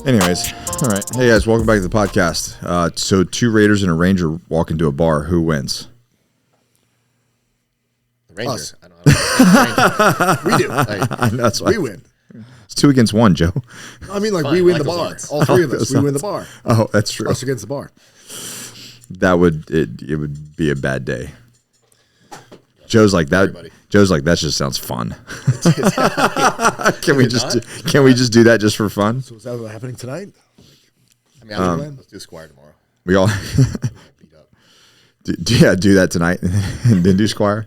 Anyways, all right. Hey guys, welcome back to the podcast. So two Raiders and a Ranger walk into a bar. Who wins? The Ranger. Us. I don't know. We do. That's why We win. It's 2 against 1, Joe. I mean, like, Fine, we I win like the those bar. odds. All three of us. those We win odds. the bar. Oh, that's true. Us against the bar. That would it would be a bad day. Joe's like that. Everybody. Joe's like that. Just sounds fun. Can we just do that just for fun? So is that what's happening tonight? I mean, let's do Squire tomorrow. We all Beat up. do that tonight and then do Squire.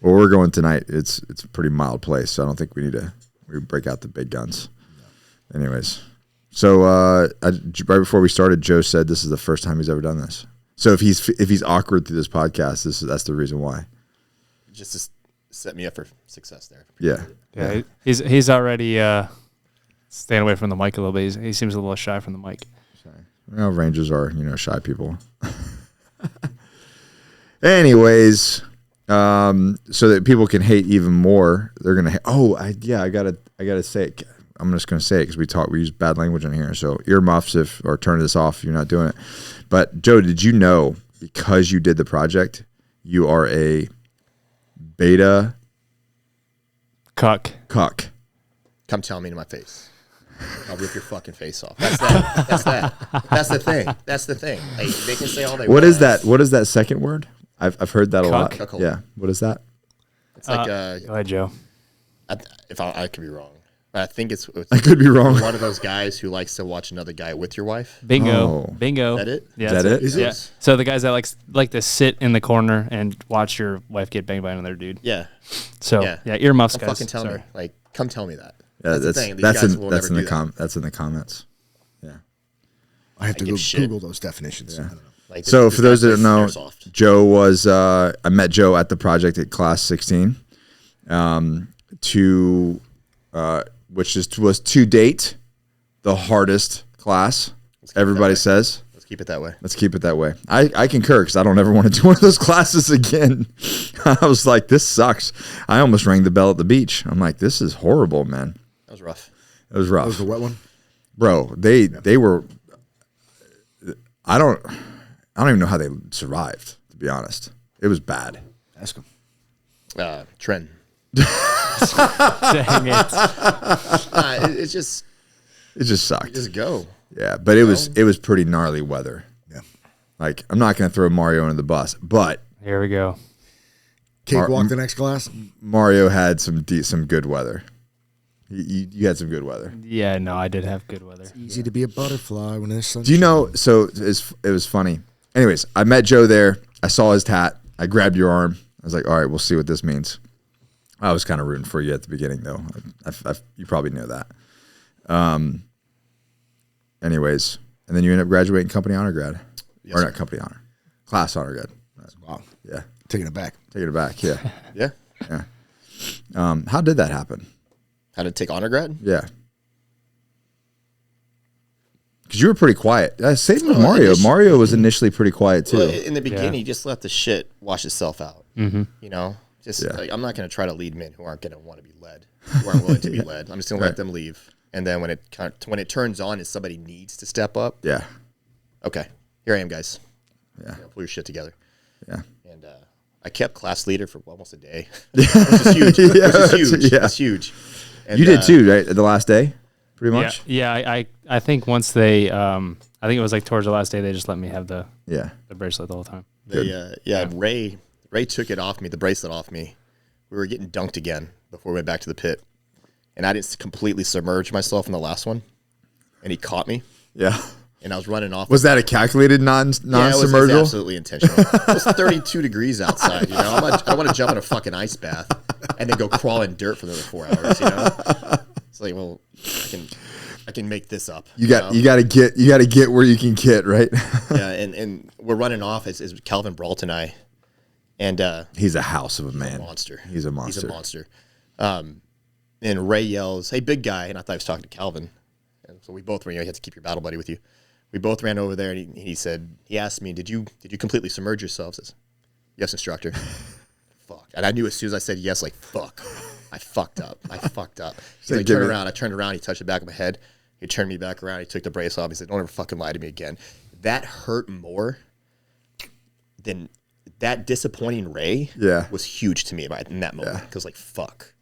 Well, we're going tonight. It's a pretty mild place, so I don't think we break out the big guns. No. Anyways, so right before we started, Joe said this is the first time he's ever done this. So if he's awkward through this podcast, that's the reason why. Just to set me up for success there. Yeah. He's already staying away from the mic a little bit. He seems a little shy from the mic. Well, Rangers are, shy people. Anyways, so that people can hate even more, they're gonna. I gotta say it. I'm just gonna say it because we use bad language in here. So earmuffs or turn this off if you're not doing it. But Joe, did you know because you did the project, you are a beta Cuck. Come tell me to my face. I'll rip your fucking face off. That's that. That's the thing. Like, they can say all they want. What is that? What is that second word? I've heard that a lot. Cuckold. Yeah. What is that? It's like Go ahead, Joe. I could be wrong. But I think it's I could be wrong. one of those guys who likes to watch another guy with your wife. Bingo. Oh. Bingo. Is that it? Yeah, Is that that's it? Is Yeah. it? So the guys that like to sit in the corner and watch your wife get banged by another dude. Yeah. So Yeah. earmuffs, Come guys. fucking tell me. Like, come tell me that. Yeah, That's the thing. These that's guys in will that's in never the do that. that's in the comments. Yeah. I have to give shit. Google those definitions. Yeah. I don't know. Like, So this for those guy that don't plays know, airsoft. Joe was I met Joe at the project at class 16, which was to date the hardest class. Everybody says. Let's keep it that way. Let's keep it that way. I concur because I don't ever want to do one of those classes again. I was like, this sucks. I almost rang the bell at the beach. I'm like, this is horrible, man. That was rough. It was rough. That was the wet one? Bro, they were. I don't even know how they survived. To be honest, it was bad. Ask him. Trend. Dang it. It's just It just sucked. just go. Yeah, but it was pretty gnarly weather. Yeah. Like I'm not gonna throw Mario under the bus, but Here we go. Cakewalk the next class? Mario had some good weather. You had some good weather. Yeah, no, I did have good weather. Easy to be a butterfly when there's sun. Do you know? So it was funny. Anyways, I met Joe there. I saw his tat. I grabbed your arm. I was like, all right, we'll see what this means. I was kind of rooting for you at the beginning, though. You probably know that. Anyways, and then you end up graduating company honor grad. Yes, or sir. not company honor. Class honor grad. Wow. Yeah. Taking it back. Take it back. Yeah. Yeah. Yeah. How did that happen? How to take honor grad? Yeah. Because you were pretty quiet. Same with Oh, Mario. initially- Mario was initially pretty quiet, too. Well, in the beginning, Yeah. you just let the shit wash itself out. Mm-hmm. You know, just Yeah. like, I'm not going to try to lead men who aren't going to want to be led, who aren't willing to be led. I'm just going to Right. let them leave. And then when it turns on and somebody needs to step up, Yeah. okay, here I am, guys. Yeah. You know, pull your shit together. Yeah. And I kept class leader for almost a day, which is huge. Yeah, Which is huge. yeah. It's huge. And, You did too, right? The last day, pretty much. Yeah. I think once they, I think it was like towards the last day, they just let me have the Yeah. bracelet the whole time. Ray took it off me, the bracelet off me. We were getting dunked again before we went back to the pit, and I didn't completely submerge myself in the last one, and he caught me, Yeah. and I was running off. Was that a calculated Yeah, it was non-submersible? absolutely intentional. It was 32 degrees outside. You know, I don't want to jump in a fucking ice bath and then go crawl in dirt for another 4 hours. You know, it's like, well, I can make this up. You got to get where you can get, right? Yeah, and we're running off as Calvin Brault and I, and He's a house of a man. monster. He's a monster. He's a monster. And Ray yells, "Hey, big guy!" And I thought he was talking to Calvin. And so we both ran. You have to keep your battle buddy with you. We both ran over there, and he asked me, "Did you completely submerge yourselves?" I said, "Yes, instructor." Fuck. And I knew as soon as I said yes, like fuck, I fucked up. He's like, turn around. I turned around. He touched the back of my head. He turned me back around. He took the brace off. He said, "Don't ever fucking lie to me again." That hurt more than that disappointing Ray. Yeah. Was huge to me in that moment because like fuck.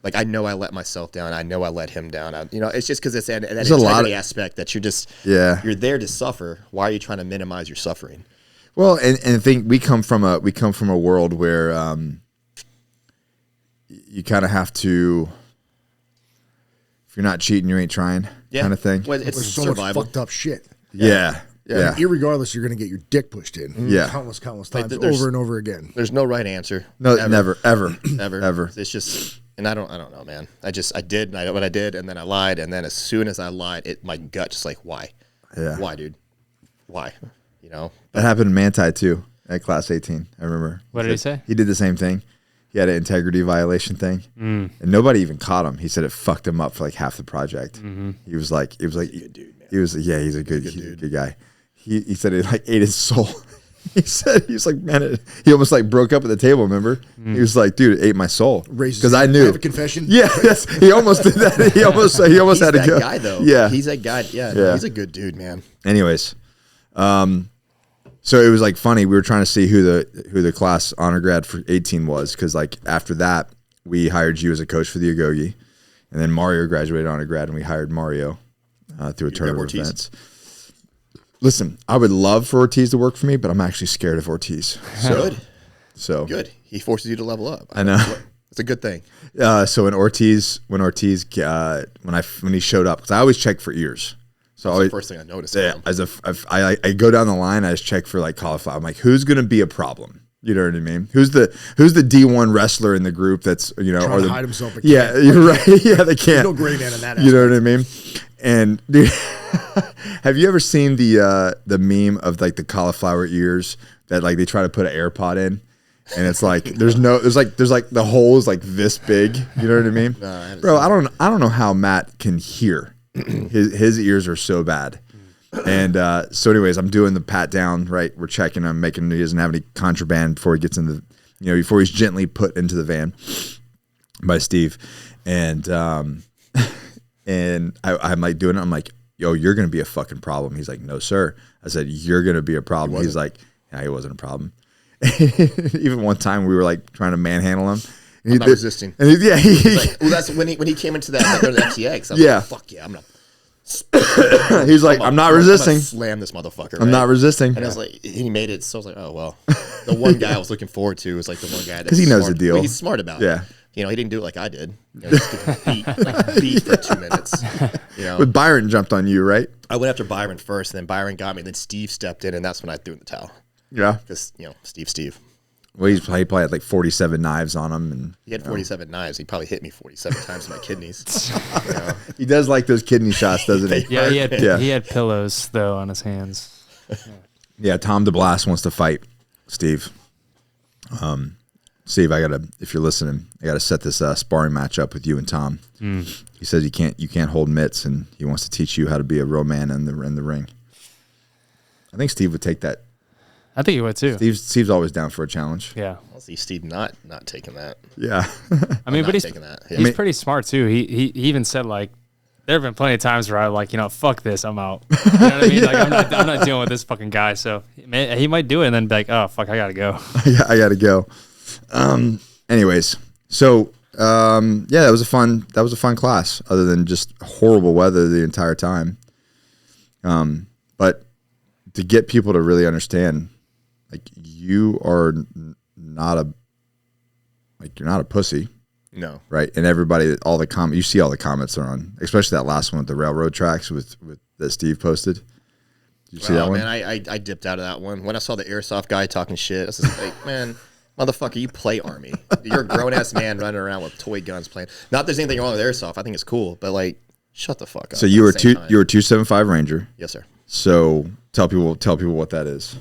Like, I know I let myself down. I know I let him down. It's just because it's that integrity aspect that you're just, you're there to suffer. Why are you trying to minimize your suffering? Well, and I think we come from a world where you kind of have to, if you're not cheating, you ain't trying, kind of thing. Well, it's There's so survival. much fucked up shit. Yeah. And irregardless, you're going to get your dick pushed in. Yeah. Countless times over and over again. There's no right answer. No, never, ever. It's just, and I don't know, man. I did what I did, and then I lied, and then as soon as I lied, my gut just like, why? Yeah. Why, dude? Why? You know? That happened in Manti too at class 18. I remember. What did he say? He did the same thing. He had an integrity violation thing, and nobody even caught him. He said it fucked him up for like half the project. He was like, he's a good dude, man. He's a good guy. He said it like ate his soul. He was like, man, he almost like broke up at the table. Remember? He was like, dude, it ate my soul because I knew. I have a confession. Yeah, yes, he almost did that. He almost had to go. Guy though. Yeah, he's that guy. Yeah, he's a good dude, man. Anyways, so it was like funny. We were trying to see who the class honor grad for 18 was because like after that we hired you as a coach for the Agoge, and then Mario graduated honor grad, and we hired Mario through a tournament of events. Listen, I would love for Ortiz to work for me, but I'm actually scared of Ortiz. Good. He forces you to level up. I know. It's a good thing. So when Ortiz when he showed up, because I always check for ears. So That's the first thing I noticed. Yeah, I go down the line, I just check for like cauliflower. I'm like, who's gonna be a problem? You know what I mean? Who's the D1 wrestler in the group that's trying to hide himself? Yeah, you're right. Yeah, they can't. No gray man in that. You know what I mean? And dude, have you ever seen the meme of like the cauliflower ears that like they try to put an AirPod in, and it's like there's like the hole is like this big. You know what I mean? No, bro, I don't know how Matt can hear. His ears are so bad. And so anyways, I'm doing the pat down, right? We're checking him, making sure he doesn't have any contraband before he gets in the, before he's gently put into the van by Steve. And and I'm like doing it. I'm like, yo, you're going to be a fucking problem. He's like, no, sir. I said, you're going to be a problem. He's like, yeah, he wasn't a problem. Even one time we were like trying to manhandle him. I'm not resisting. And he's like, well, that's when he came into that FTX. I was like, fuck yeah, I'm gonna. He's like, I'm not resisting. Slam this motherfucker. I'm not resisting. And I was like, he made it. So I was like, oh well. The one guy I was looking forward to was like the one guy because he knows the deal. Well, he's smart about it. Yeah. He didn't do it like I did. Just beat for 2 minutes. But Byron jumped on you, right? I went after Byron first, and then Byron got me. And then Steve stepped in, and that's when I threw in the towel. Yeah. Because Steve. Well, he probably had like 47 knives on him, and he had 47 knives. He probably hit me 47 times in my kidneys. He does like those kidney shots, doesn't he? Yeah, he had pillows though on his hands. Yeah, Tom DeBlas wants to fight Steve. Steve, if you're listening, I gotta set this sparring match up with you and Tom. He says you can't hold mitts, and he wants to teach you how to be a real man in the ring. I think Steve would take that. I think he would too. Steve's always down for a challenge. Yeah, I'll see Steve not taking that. Yeah, I mean, but he's taking that. He's pretty smart too. He even said like, there have been plenty of times where I'm like, fuck this, I'm out. You know what I mean? Like I'm not dealing with this fucking guy. So he might do it and then be like, oh fuck, I gotta go. I gotta go. Anyways, so that was a fun class. Other than just horrible weather the entire time. But to get people to really understand, like you are not a pussy. No. Right. And everybody, you see all the comments are on, especially that last one with the railroad tracks with that Steve posted. Did you see that one? Man, I dipped out of that one. When I saw the airsoft guy talking shit, I was just like, man, motherfucker, you play Army. You're a grown-ass man running around with toy guns playing. Not that there's anything wrong with airsoft. I think it's cool. But, like, shut the fuck up. So you were 275 Ranger. Yes, sir. So tell people what that is.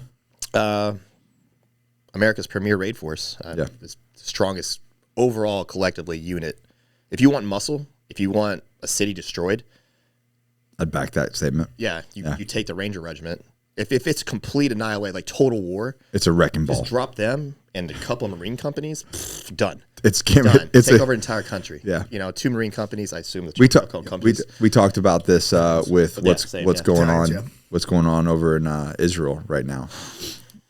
America's premier raid force. Yeah. The strongest overall collectively unit. If you want muscle, if you want a city destroyed, I'd back that statement. Yeah, you take the Ranger Regiment. If it's complete annihilate, like total war, it's a wrecking ball. Just drop them and a couple of marine companies, done. It's Done. Take over an entire country. Yeah. 2 marine companies. I assume the we talked about this with what's going Italians, on what's going on over in Israel right now,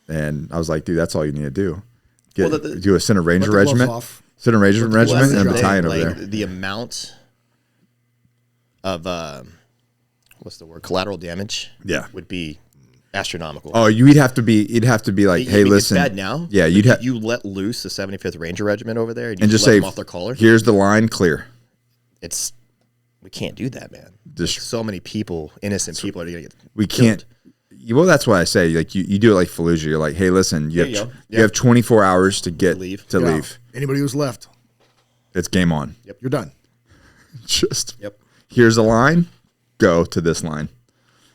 and I was like, dude, that's all you need to do. Do a Center Ranger regiment, and a battalion over there. The amount of what's the word, collateral damage, would be astronomical. Oh, it'd have to be like, hey, listen, it's bad now. Yeah, you let loose the 75th Ranger Regiment over there, and just let them off their collar. Here's the line, clear. We can't do that, man. So many people, innocent people, are gonna get. We killed. can't. Well, that's why I say, like, you do it like Fallujah. You're like, hey, listen, you have 24 hours to leave. Anybody who's left, it's game on. Yep, you're done. Here's a line, go to this line.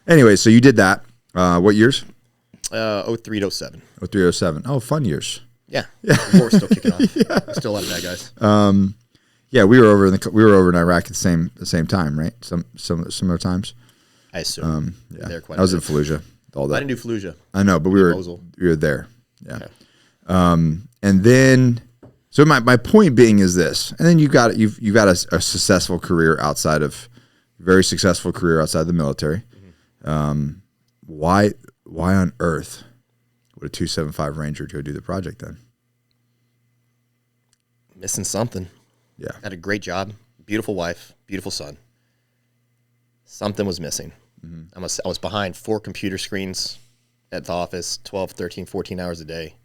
Anyway, so you did that. What years? 03 to 07. 03, 07. Oh, fun years. Yeah. The war's still kicking off. Still a lot of bad guys. Yeah, we were over in Iraq at the same time, right? Some similar times. I assume. There I was in Fallujah. All that. I didn't do Fallujah. I know, but we were there. Yeah. Okay. And then, so my point being is this, and then you've got a successful career very successful career outside the military. Mm-hmm. Why on earth would a 275 Ranger go do the project then? Missing something. Yeah. Had a great job, beautiful wife, beautiful son. Something was missing. Mm-hmm. I was behind 4 computer screens at the office, 12, 13, 14 hours a day.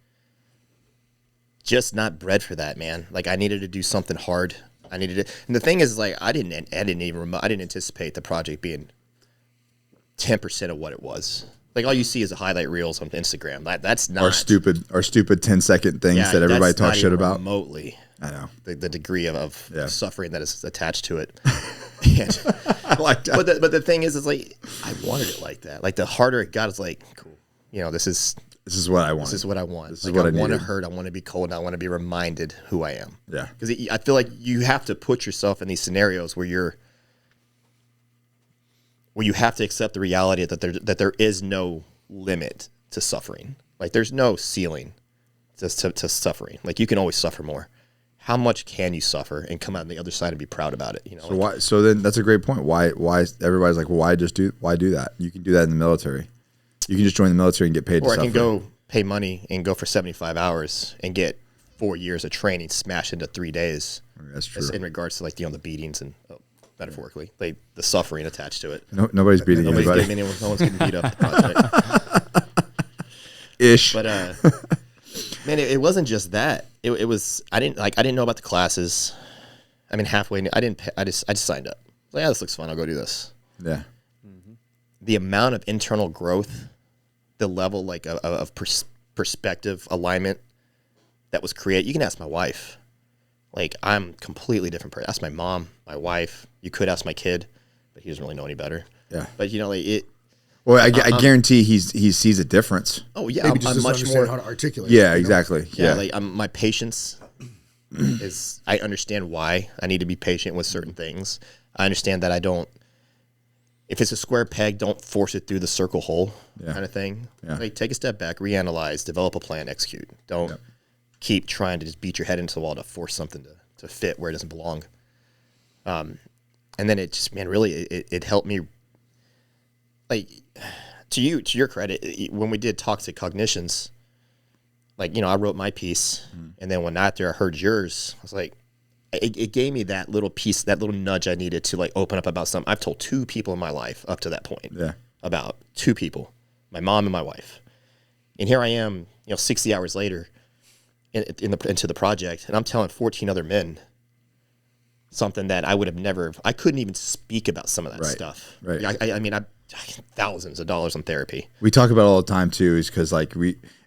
Just not bred for that, man. Like, I needed to do something hard. And the thing is, like, I didn't anticipate the project being 10% of what it was. Like, all you see is the highlight reels on Instagram. That's not our stupid 10-second things that everybody talks shit about. Remotely, I know the degree of suffering that is attached to it. I like that. But the thing is like, I wanted it like that. Like, the harder it got, it's like, cool. This is what I want. This is what I want. This is what I want to hurt. I want to be cold. And I want to be reminded who I am. Yeah. Because I feel like you have to put yourself in these scenarios where you have to accept the reality that there is no limit to suffering. Like, there's no ceiling to suffering. Like, you can always suffer more. How much can you suffer and come out on the other side and be proud about it? So then that's a great point. Why everybody's like, well, why do that? You can do that in the military. You can just join the military and get paid. Or I can go pay money and go for 75 hours and get 4 years of training smashed into 3 days. That's true. In regards to, like, the beatings and metaphorically, the suffering attached to it. Nobody's beating anybody. No one's getting beat up at the project. Ish. But man, it wasn't just that. It was I didn't know about the classes. I mean, halfway. I just signed up. Like, this looks fun. I'll go do this. Yeah. Mm-hmm. The amount of internal growth, the level of perspective alignment that was created. You can ask my wife. Like, I'm completely different person. Ask my mom, my wife. You could ask my kid, but he doesn't really know any better. Yeah. But it. Well, I guarantee he sees a difference. Oh yeah, Maybe just I'm much understand more how to articulate. Yeah, exactly. Yeah. Like, my patience is. I understand why I need to be patient with certain things. I understand that I don't. If it's a square peg, don't force it through the circle hole, kind of thing. Yeah. Like, take a step back, reanalyze, develop a plan, execute. Don't keep trying to just beat your head into the wall to force something to fit where it doesn't belong. And then it just, man, really, it helped me. Like, to your credit, when we did Toxic Cognitions, like, I wrote my piece, and then when after I heard yours, I was like, it gave me that little piece, that little nudge I needed to, like, open up about something. I've told 2 people in my life up to that point. Yeah. About 2 people, my mom and my wife. And here I am, 60 hours later into the project, and I'm telling 14 other men something that I would have never, I couldn't even speak about some of that stuff. Right. I mean, thousands of dollars on therapy. We talk about it all the time too, is because, like,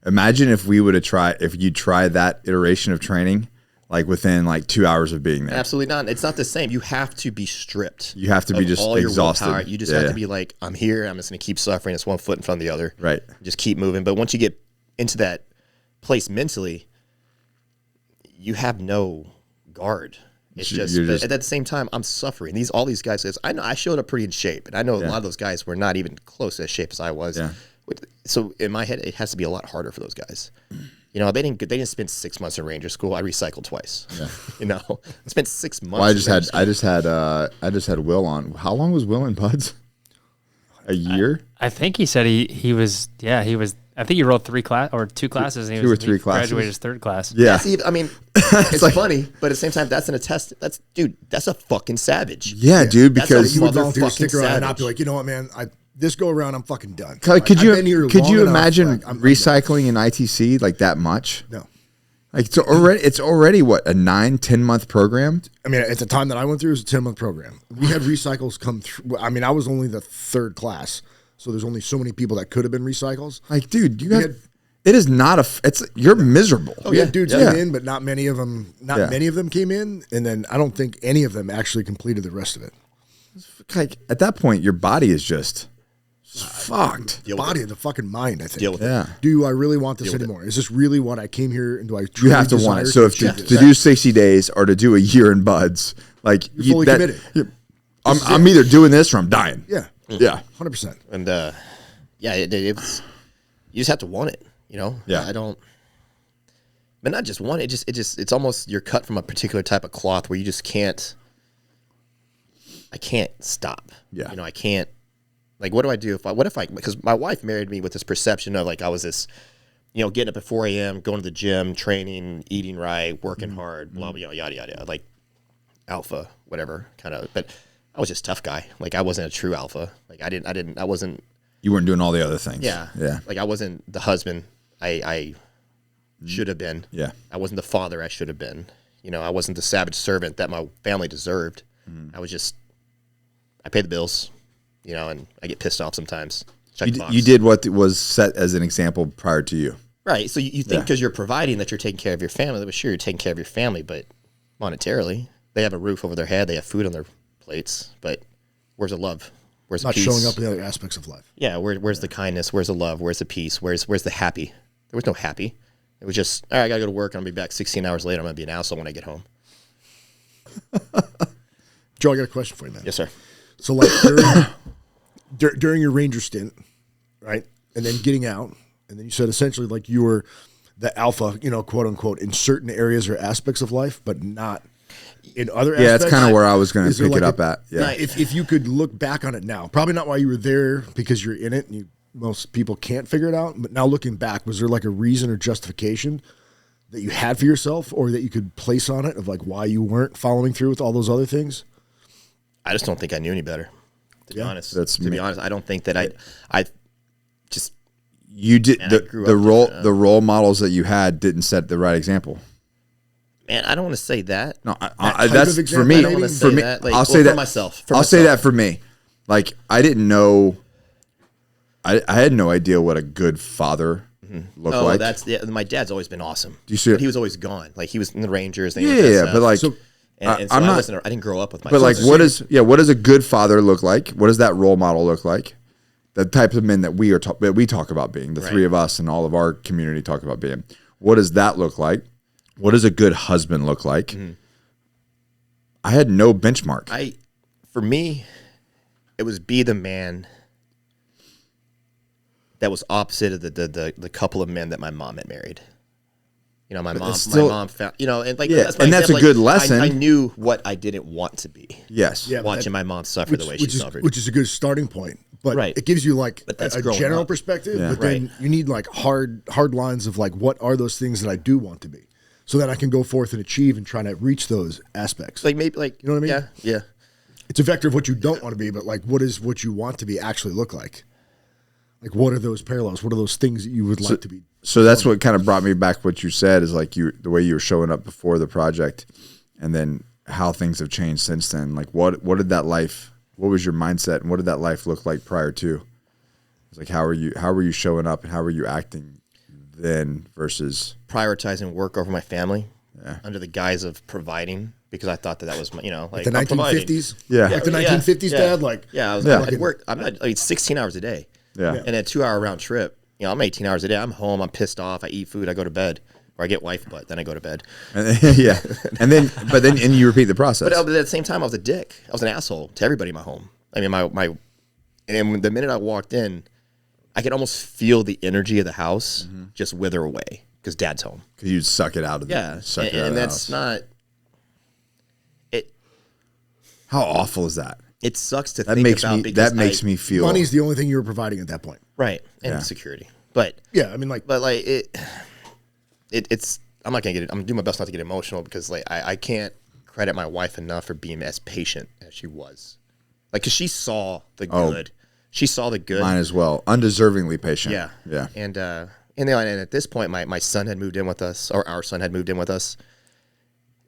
imagine if you tried that iteration of training, like, within, like, 2 hours of being there. Absolutely not. It's not the same. You have to be stripped. You have to be just all exhausted. Your willpower. You just have to be like, I'm here. I'm just going to keep suffering. It's one foot in front of the other. Right. Just keep moving. But once you get into that place mentally, you have no guard. It's just at the same time, I'm suffering. All these guys, I know I showed up pretty in shape, and I know a lot of those guys were not even close to as shape as I was. Yeah. So in my head, it has to be a lot harder for those guys. You know, they didn't spend 6 months in Ranger school. I recycled twice. Yeah. You know, I spent 6 months. Well, I just had Will on. How long was Will in Buds? A year? I think he said he was. I think he rolled 2 classes. And he 2 or was, 3 he classes. graduated his 3rd class. Yeah. See, I mean, it's like, funny, but at the same time, that's an attest. That's a fucking savage. Yeah, dude. That's Because You would volunteer to Motherfucking stick around and not savage. be like, you know what, man? This go around, I'm fucking done. could I've been here you long enough, imagine like, I'm done. recycling in ITC like that much? No. Like it's already what, a 9-10 month program? I mean, at the time that I went through, it was a 10-month program. We had recycles come through. I mean, I was only the 3rd class, so there's only so many people that could have been recycles. Like, dude, it is not you're miserable. We had dudes Yeah. come in, but not many of them. Yeah. Many of them came in, and then I don't think any of them actually completed the rest of it. Like at that point, your body is just fucked. Deal with Body it. of the fucking mind, I think. Deal with it. Yeah. Do I really want this with it. anymore? Is this really what I came here and do I You truly have to want it. desire So if achieve to this? do 60 days or to do a year in Buds, like You're fully committed. I'm either doing this or I'm dying. Yeah. Yeah. 100%. And it's you just have to want it. You know. Yeah. I don't. But not just want it. It's almost you're cut from a particular type of cloth where you just can't. I can't stop. Yeah. You know, I can't. Like, what do I do because my wife married me with this perception of like I was this, you know, getting up at 4 a.m., going to the gym, training, eating right, working hard, blah, blah, yada, yada, yada, like alpha, whatever kind of, but I was just a tough guy. Like I wasn't a true alpha. Like I wasn't. You weren't doing all the other things. Yeah. Yeah. Like I wasn't the husband I should have been. Yeah. I wasn't the father I should have been. You know, I wasn't the savage servant that my family deserved. I pay the bills, you know, and I get pissed off sometimes. Check the box. You did what was set as an example prior to you. Right. So you think because you're providing that you're taking care of your family. Well, sure, you're taking care of your family, but monetarily, they have a roof over their head. They have food on their plates. But where's the love? Where's the Not peace? showing up in the other aspects of life. Yeah. Where's the kindness? Where's the love? Where's the peace? Where's the happy? There was no happy. It was just, all right, I got to go to work. And I'll be back 16 hours later. I'm going to be an asshole when I get home. Joe, I got a question for you, man. Yes, sir. So, like, during your Ranger stint, right, and then getting out, and then you said essentially like you were the alpha, you know, quote unquote, in certain areas or aspects of life, but not in other aspects. Yeah, that's kind of where I was going Is to there pick it like up at. Yeah. If you could look back on it now, probably not while you were there because you're in it and most people can't figure it out, but now looking back, was there like a reason or justification that you had for yourself or that you could place on it of like why you weren't following through with all those other things? I just don't think I knew any better. To be honest, to be honest, I don't think that I just You did Man, I grew the up role different, the role models that you had didn't set the right example. man. I don't want to say that. No, type that's of for example, me. I don't wanna For say me, that. Like, I'll well, say for that myself, I'll say that for me. Like I didn't know. I had no idea what a good father looked Oh, like. my dad's always been awesome. Do you see But it? he was always gone. Like he was in the Rangers. Yeah, but like, and so I'm not. I didn't grow up with my. But like, sons. what does a good father look like? What does that role model look like? The type of men that we talk about being, the three of us and all of our community talk about being. What does that look like? What does a good husband look like? Mm-hmm. I had no benchmark. For me, it was be the man that was opposite of the couple of men that my mom had married. You know, my mom found, you know, and like, yeah, that's my and that's example. a good Like, lesson. I knew what I didn't want to be. Yes. Yeah, Watching my mom suffer the way she suffered. Which is a good starting point. But Right. it gives you like But that's a growing general up. perspective. Yeah. But then you need like hard lines of like what are those things that I do want to be, so that I can go forth and achieve and try to reach those aspects. Like maybe like, you know what I mean? Yeah. It's a vector of what you don't want to be, but like what is what you want to be actually look like? Like what are those parallels? What are those things that you would like to be? So that's what kind of brought me back. What you said is like the way you were showing up before the project, and then how things have changed since then. Like what did that life? What was your mindset, and what did that life look like prior to? It's like how were you showing up, and how were you acting then versus Prioritizing work over my family under the guise of providing, because I thought that was my, like The I'm providing. 1950s, Yeah. like the 1950s, Dad. Like I was Yeah. at work. I'm not. I mean, 16 hours a day. Yeah. And a 2-hour round trip. You know, I'm 18 hours a day. I'm home. I'm pissed off. I eat food. I go to bed, or I get wife butt. Then I go to bed. yeah, and then you repeat the process. But at the same time, I was a dick. I was an asshole to everybody in my home. I mean, and the minute I walked in, I could almost feel the energy of the house just wither away. because Dad's home. Because you'd suck it out of Yeah, suck it out and of the that's house. not it. How awful is that? It sucks to That think makes about me. because That makes me feel. Money's the only thing you were providing at that point. right, and Yeah. security. But Yeah, I mean, like, it's. I'm not gonna get it. I'm gonna do my best not to get emotional because like I can't credit my wife enough for being as patient as she was. Like, because she saw the good. She saw the good. Mine as well. Undeservingly patient. Yeah. Yeah. And and at this point, my son had moved in with us, or our son had moved in with us.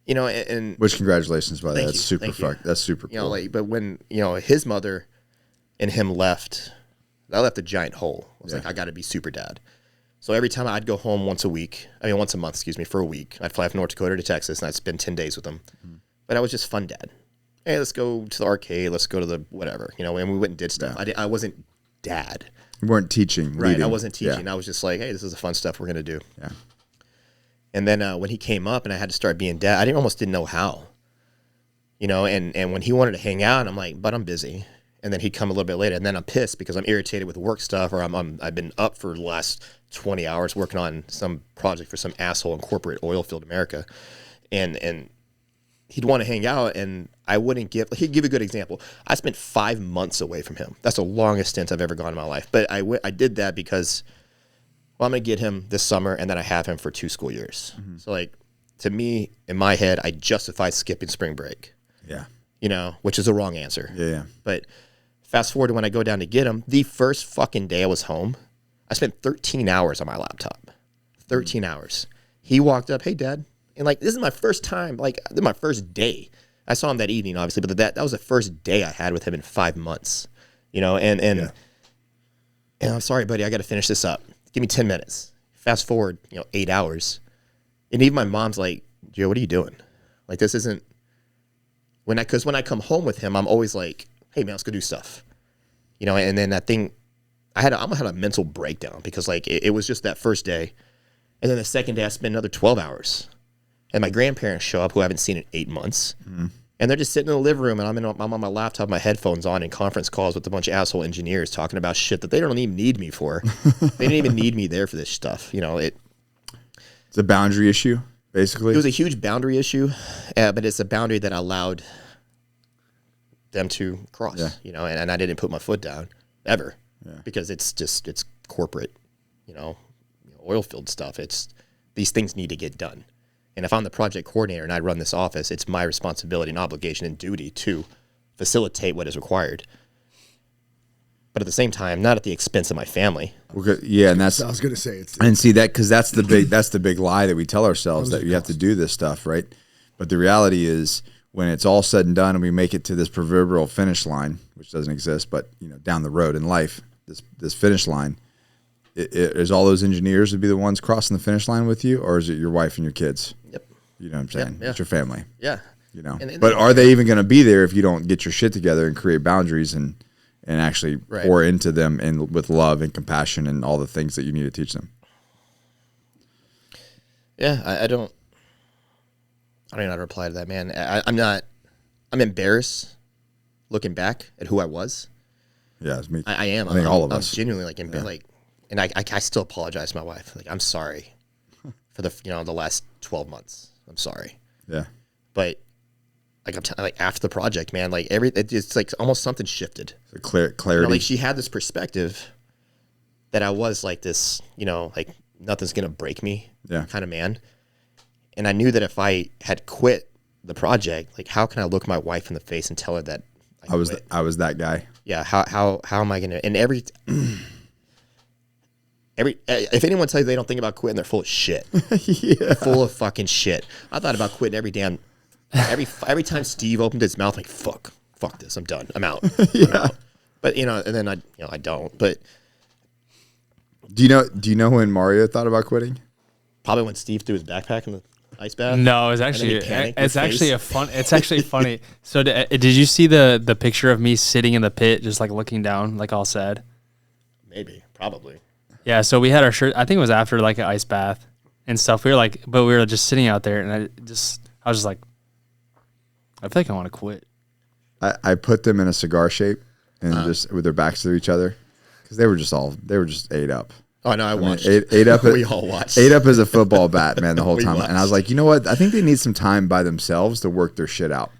You know, and Which congratulations, by the way. Thank That's you, super thank you. That's super you know, cool. like, but when his mother and him left, that left a giant hole. I was like, I got to be super dad. So every time I'd go home once a month, excuse me, for a week, I'd fly from North Dakota to Texas, and I'd spend 10 days with him. Mm-hmm. But I was just fun dad. Hey, let's go to the arcade. Let's go to the whatever. You know, and we went and did stuff. I wasn't dad. You weren't teaching. Right. Leading. I wasn't teaching. Yeah. I was just like, hey, this is the fun stuff we're going to do. Yeah. And then when he came up and I had to start being dad, I almost didn't know how. You know, and when he wanted to hang out, I'm like, but I'm busy. And then he'd come a little bit later, and then I'm pissed because I'm irritated with work stuff, or I've been up for the last 20 hours working on some project for some asshole in corporate oil field America, and he'd want to hang out, and I wouldn't give. He'd give a good example. I spent 5 months away from him. That's the longest stint I've ever gone in my life. But I did that because, well, I'm gonna get him this summer, and then I have him for 2 school years. Mm-hmm. So like, to me, in my head, I justify skipping spring break. Yeah. You know, which is the wrong answer. Yeah. But fast forward to when I go down to get him, the first fucking day I was home, I spent 13 hours on my laptop. 13 hours. He walked up, hey, Dad. And, like, this is my first time, like, this is my first day. I saw him that evening, obviously, but that was the first day I had with him in 5 months. You know, and I'm sorry, buddy, I got to finish this up. Give me 10 minutes. Fast forward, 8 hours. And even my mom's like, Joe, what are you doing? Like, this isn't, because when I come home with him, I'm always like, hey man, let's go do stuff, and then that thing, I almost had a mental breakdown because like it was just that first day, and then the second day I spent another 12 hours, and my grandparents show up who I haven't seen in 8 months, and they're just sitting in the living room, and I'm on my laptop, my headphones on, in conference calls with a bunch of asshole engineers talking about shit that they don't even need me for. They didn't even need me there for this stuff. It's a boundary issue, basically. It was a huge boundary issue, but it's a boundary that allowed them to cross, and I didn't put my foot down ever because it's corporate, oil field stuff. These things need to get done. And if I'm the project coordinator and I run this office, it's my responsibility and obligation and duty to facilitate what is required. But at the same time, not at the expense of my family. Yeah, and that's. I was going to say it's. And see that because that's the big lie that we tell ourselves that you have to do this stuff, right? But the reality is, when it's all said and done, and we make it to this proverbial finish line, which doesn't exist, but down the road in life, this finish line, is all those engineers would be the ones crossing the finish line with you, or is it your wife and your kids? Yep. You know what I'm saying? Yep, yeah. It's your family. Yeah. But are they even going to be there if you don't get your shit together and create boundaries and actually pour into them and with love and compassion and all the things that you need to teach them? Yeah, I don't know how to reply to that, man. I'm embarrassed looking back at who I was. Yeah, it's me. I am. I think all of us. I'm genuinely and I still apologize to my wife. Like, I'm sorry for the last 12 months. I'm sorry. Yeah. But like after the project, man, like it's like almost something shifted. The clarity. Like she had this perspective that I was like this, like nothing's gonna break me kind of man. And I knew that if I had quit the project, like how can I look my wife in the face and tell her that I was that guy. Yeah. How am I gonna? And every if anyone tells you they don't think about quitting, they're full of shit. Yeah. Full of fucking shit. I thought about quitting every time Steve opened his mouth, like fuck this, I'm done, I'm out. Yeah. I'm out. But and then I don't. But do you know when Mario thought about quitting? Probably when Steve threw his backpack in the ice bath. No, it's actually funny. So did you see the picture of me sitting in the pit, just like looking down, like all sad? Maybe, probably. Yeah. So we had our shirt. I think it was after like an ice bath and stuff. We were just sitting out there, and I was just like, I feel like I want to quit. I put them in a cigar shape and just with their backs to each other because they were just ate up. Oh no, I watched. Ate up. We all watched. Ate up as a football bat, man, the whole We time. And I was watched. like, you know what? I think they need some time by themselves to work their shit out.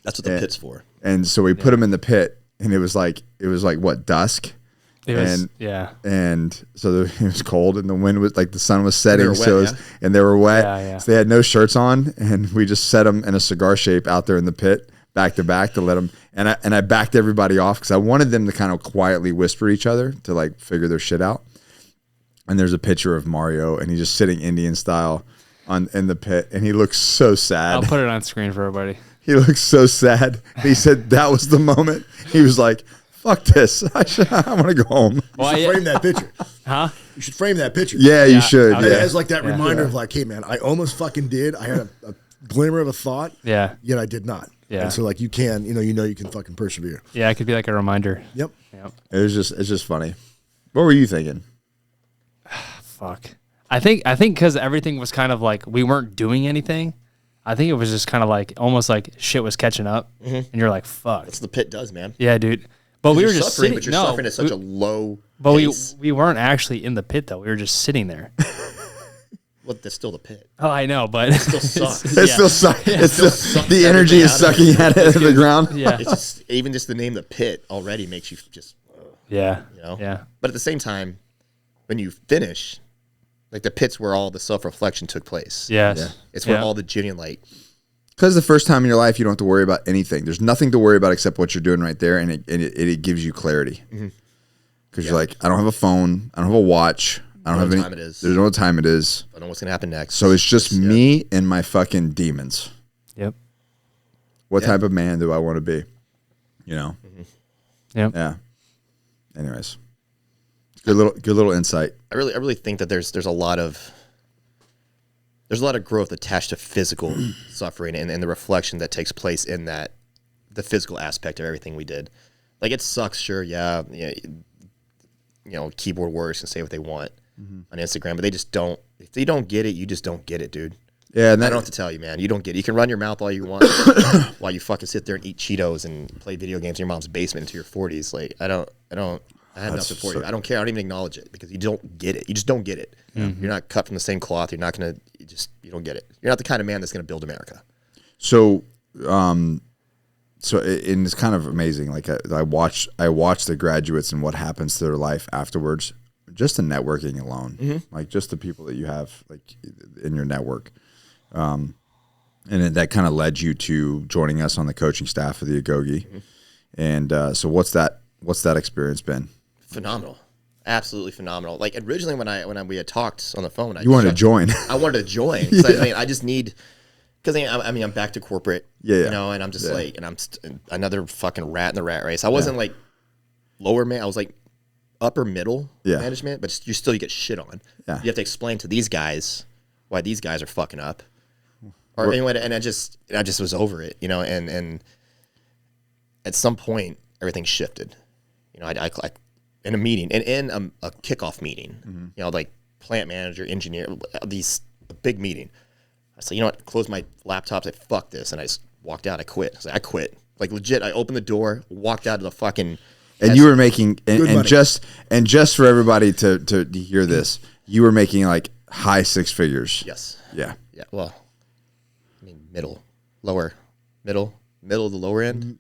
That's what the pit's for. And so we put them in the pit, and it was like what, dusk. It was, And yeah. And so it was cold, and the wind was like the sun was setting, wet, so it was, yeah. and they were wet. Yeah, yeah. So they had no shirts on, and we just set them in a cigar shape out there in the pit, back to back, to let them. And I backed everybody off because I wanted them to kind of quietly whisper each other to like figure their shit out. And there's a picture of Mario, and he's just sitting Indian style in the pit, and he looks so sad. I'll put it on screen for everybody. He looks so sad. He said that was the moment. He was like, fuck this. I want to go home. Well, You should frame that picture. huh? You should frame that picture. Yeah, you should. okay. Yeah. As like that reminder of like, hey man, I almost fucking did. I had a glimmer of a thought. Yeah. Yet I did not. Yeah. And so like you can, you know you can fucking persevere. Yeah, it could be like a reminder. Yep. Yep. It's just funny. What were you thinking? Fuck. I think because everything was kind of like we weren't doing anything. I think it was just kind of like almost like shit was catching up, and you're like, "Fuck." That's what the pit does, man. Yeah, dude. But we You're were just suffering, sitting. but you're No, suffering at such a low but pace. we weren't actually in the pit though. We were just sitting there. Well, that's still the pit. Oh, I know, but it still sucks. It's still sucking. It's still still, sucks the energy is everything sucking at it to the ground. Yeah, It's just even just the name the pit already makes you just, yeah, you know. yeah, But at the same time, when you finish, like the pit's where all the self reflection took place. yes. It's where Yeah. all the genuine like. Because the first time in your life, you don't have to worry about anything. There's nothing to worry about except what you're doing right there, and it gives you clarity. Because you're like, I don't have a phone, I don't have a watch, I don't know have what any. time it is. There's no time it is. I don't know what's gonna happen next. So it's just me and my fucking demons. Yep. What type of man do I want to be? You know? Yep. Yeah. Anyways, good little insight. I really think that there's a lot of growth attached to physical suffering and the reflection that takes place in that, the physical aspect of everything we did. Like it sucks, sure, yeah, you know, keyboard warriors can say what they want on Instagram, but they just don't. If they don't get it, you just don't get it, dude. Yeah, and I that, don't have to tell you, man. You don't get it. You can run your mouth all you want while you fucking sit there and eat Cheetos and play video games in your mom's basement into your 40s. Like I had nothing for you. I don't care. I don't even acknowledge it because you don't get it. You just don't get it. You're not cut from the same cloth. You're not gonna. You don't get it. You're not the kind of man that's gonna build America. So, and it's kind of amazing. Like I watch the graduates and what happens to their life afterwards. Just the networking alone, like just the people that you have like in your network, and that kind of led you to joining us on the coaching staff of the Agoge. And so, what's that experience been? Phenomenal, absolutely phenomenal. Like originally when we had talked on the phone, You wanted to join? I wanted to join. 'Cause I just need. Because I'm back to corporate, Yeah. you know, and I'm just like, and I'm another fucking rat in the rat race. I wasn't like lower man. I was like upper middle management, but you get shit on. Yeah. You have to explain to these guys why these guys are fucking up, or anyway. And I just was over it, you know. And at some point, everything shifted. You know, I in a meeting and in a kickoff meeting, you know, like plant manager, engineer, a big meeting. I said, you know what? Close my laptop. I said, fuck this, and I just walked out. I quit. I quit. Like legit. I opened the door, walked out of the fucking. And you were making and money. just for everybody to hear this, you were making like high six figures. Yes. Yeah. Yeah. Well, I mean, middle, the lower end.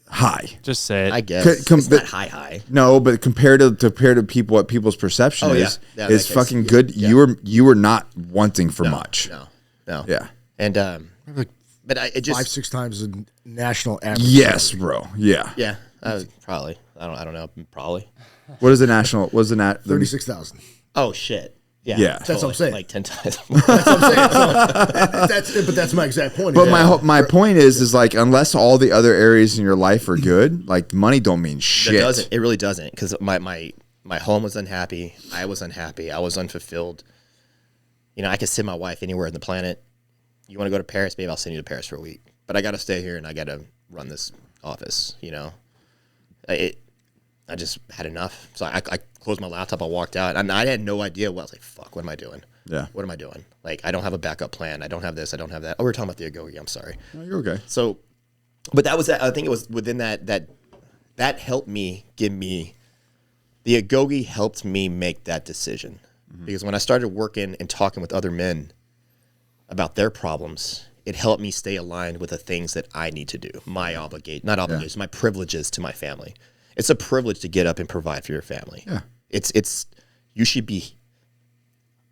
High. Just say it. I guess Com- it's not high. No, but compared to people, what people's perception Oh, yeah. is Yeah, is that case. fucking good. Yeah. You were not wanting for much. No. Yeah. And Like but it just 5-6 times the national average. Yes, bro. Yeah. yeah. Probably. I don't know. Probably. What is the national? What is the nat? 36,000. Oh shit. Yeah. Yeah. That's what I'm saying. Like 10 times. That's what I'm saying. But that's my exact point. But my point is like unless all the other areas in your life are good, like money don't mean shit. It doesn't. It really doesn't. Because my home was unhappy. I was unhappy. I was unfulfilled. You know, I could send my wife anywhere on the planet. You want to go to Paris, babe? I'll send you to Paris for a week. But I got to stay here and I got to run this office. You know, I just had enough. So I closed my laptop. I walked out, and I had no idea what I was like. Fuck, what am I doing? Yeah. What am I doing? Like, I don't have a backup plan. I don't have this. I don't have that. Oh, we're talking about the Agoge. I'm sorry. No, you're okay. So, but that was that. I think it was within that helped me give me the Agoge helped me make that decision. Because when I started working and talking with other men about their problems, it helped me stay aligned with the things that I need to do. My my privileges to my family. It's a privilege to get up and provide for your family. Yeah. You should be,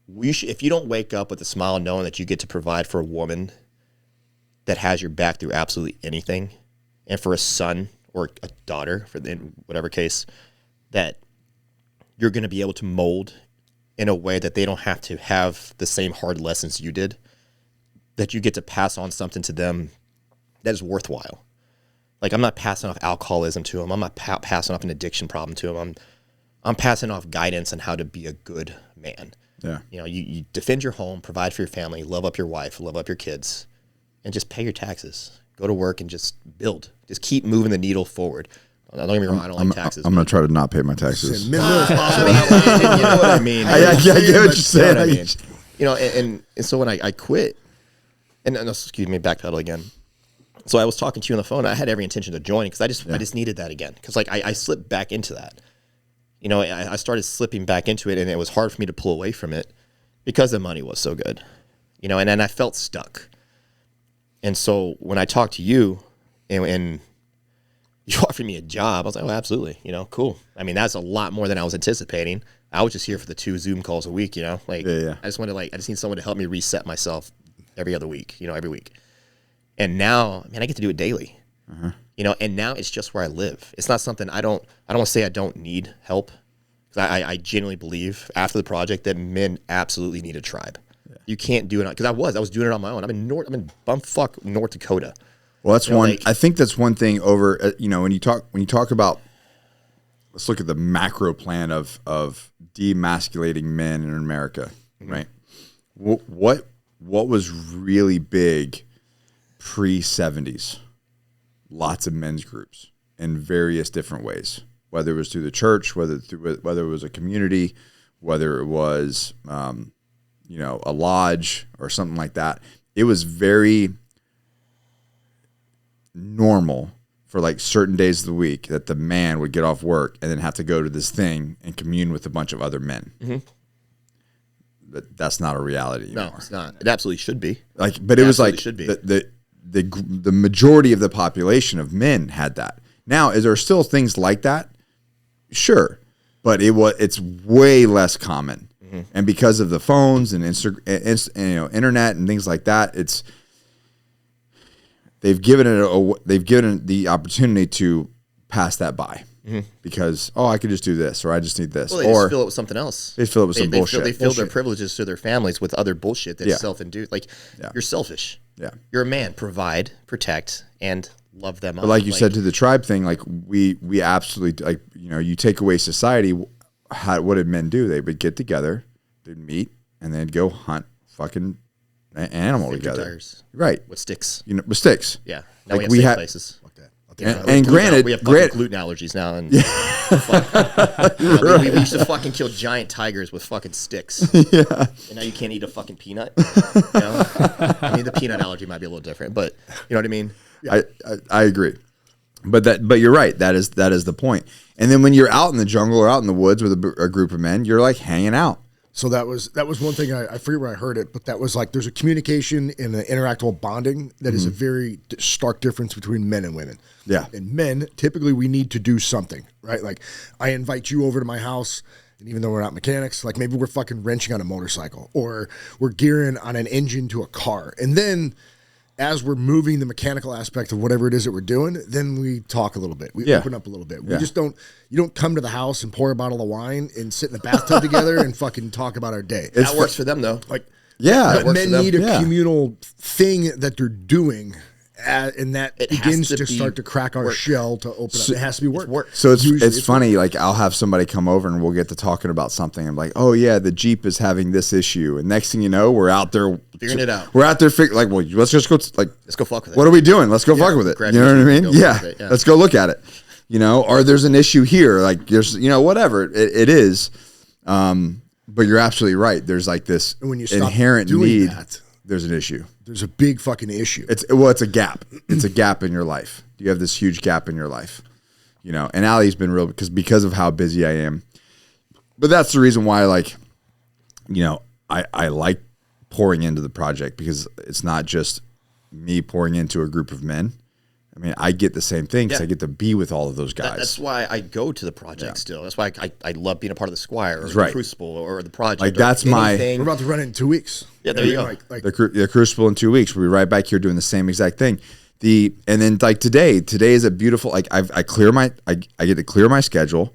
if you don't wake up with a smile knowing that you get to provide for a woman that has your back through absolutely anything, and for a son or a daughter, in whatever case, that you're going to be able to mold in a way that they don't have to have the same hard lessons you did, that you get to pass on something to them that is worthwhile. Like, I'm not passing off alcoholism to them. I'm not passing off an addiction problem to them. I'm passing off guidance on how to be a good man. Yeah. You know, you defend your home, provide for your family, love up your wife, love up your kids, and just pay your taxes. Go to work and just build. Just keep moving the needle forward. Don't get me wrong, I don't like taxes. I'm going to try to not pay my taxes. You know what I mean? I get what you're saying. You know what I mean? You know, and so when I quit, and excuse me, backpedal again. So I was talking to you on the phone. I had every intention of joining because I just needed that again. Because like I slipped back into that. You know, I started slipping back into it, and it was hard for me to pull away from it because the money was so good. You know, and then I felt stuck. And so when I talked to you, and you offered me a job, I was like, oh, absolutely. You know, cool. I mean, that's a lot more than I was anticipating. I was just here for the 2 Zoom calls a week. You know, like I just need someone to help me reset myself every other week. You know, every week. And now, man, I get to do it daily. You know, and now it's just where I live. It's not something I don't want to say I don't need help. Because I genuinely believe after the project that men absolutely need a tribe. Yeah. You can't do it because I was doing it on my own. I'm in bumfuck North Dakota. Well, that's one. Like, I think that's one thing over. You know, when you talk about, let's look at the macro plan of demasculating men in America, right? What was really big pre-70s? Lots of men's groups in various different ways, whether it was through the church, whether it was a community, whether it was you know, a lodge or something like that. It was very normal for like certain days of the week that the man would get off work and then have to go to this thing and commune with a bunch of other men. But that's not a reality anymore. No, it's not. It absolutely should be. Like, but it was like the majority of the population of men had that. Now, is there still things like that? Sure, but it's way less common. And because of the phones and internet and things like that, they've given it the opportunity to pass that by. Because I could just do this, or I just need this, or just fill it with something else. They fill it with some bullshit. They fill their privileges to their families with other bullshit that's self-induced. Like you're selfish. Yeah, you're a man. Provide, protect, and love them. But like you said to the tribe thing, like we absolutely, like, you know, you take away society. What did men do? They would get together, they'd meet, and they'd go hunt fucking an animal together. Tires. Right. With sticks. You know, with sticks. Yeah. Now like we have places. And granted, we have fucking gluten allergies now, and we used to fucking kill giant tigers with fucking sticks. Yeah. And now you can't eat a fucking peanut. You know? I mean, the peanut allergy might be a little different, but you know what I mean? Yeah. I agree. But you're right. That is the point. And then when you're out in the jungle or out in the woods with a group of men, you're like hanging out. So that was one thing I forget where I heard it, but that was like there's a communication and an interactable bonding that is a very stark difference between men and women. Yeah. And men, typically we need to do something, right? Like I invite you over to my house, and even though we're not mechanics, like maybe we're fucking wrenching on a motorcycle or we're gearing on an engine to a car. And then as we're moving the mechanical aspect of whatever it is that we're doing, then we talk a little bit. We open up a little bit. We just you don't come to the house and pour a bottle of wine and sit in the bathtub together and fucking talk about our day. That works for them though. Like, but men need a communal thing that they're doing. And that begins to start to crack our shell to open up. It has to be work. So it's funny. Like I'll have somebody come over and we'll get to talking about something. I'm like, oh yeah, the Jeep is having this issue, and next thing you know, we're out there figuring it out. We're out there like, well, let's just go. Let's go fuck with it. What are we doing? Let's go fuck with it. You know what I mean? Yeah. Let's go look at it. You know, or there's an issue here. Like there's, you know, whatever it is. But you're absolutely right. There's like this inherent need. There's an issue. There's a big fucking issue. It's a gap. It's a gap in your life. You have this huge gap in your life, you know. And Allie's been real because of how busy I am. But that's the reason why, like, you know, I like pouring into the project, because it's not just me pouring into a group of men. I mean, I get the same thing because I get to be with all of those guys. That's why I go to the project still. That's why I love being a part of the Squire or the right. Crucible or the project. Like, that's We're about to run it in 2 weeks. Yeah, there you go. The Crucible in 2 weeks. We'll be right back here doing the same exact thing. And then like today is a beautiful, like I get to clear my schedule.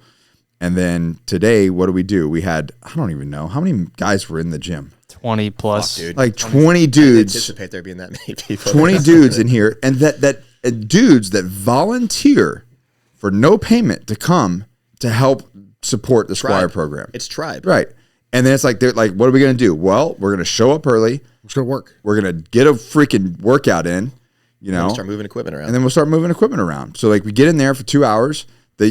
And then today, what do? We had, I don't even know how many guys were in the gym. 20 plus. Fuck, dude. Like 20 dudes. I anticipate there being that many people. 20 dudes in here, and that dudes that volunteer for no payment to come to help support the Squire program. It's tribe. Right. And then it's like, they're like, what are we going to do? Well, we're going to show up early. It's going to work. We're going to get a freaking workout in, you know. We'll start moving equipment around. And then we'll start moving equipment around. So like we get in there for 2 hours.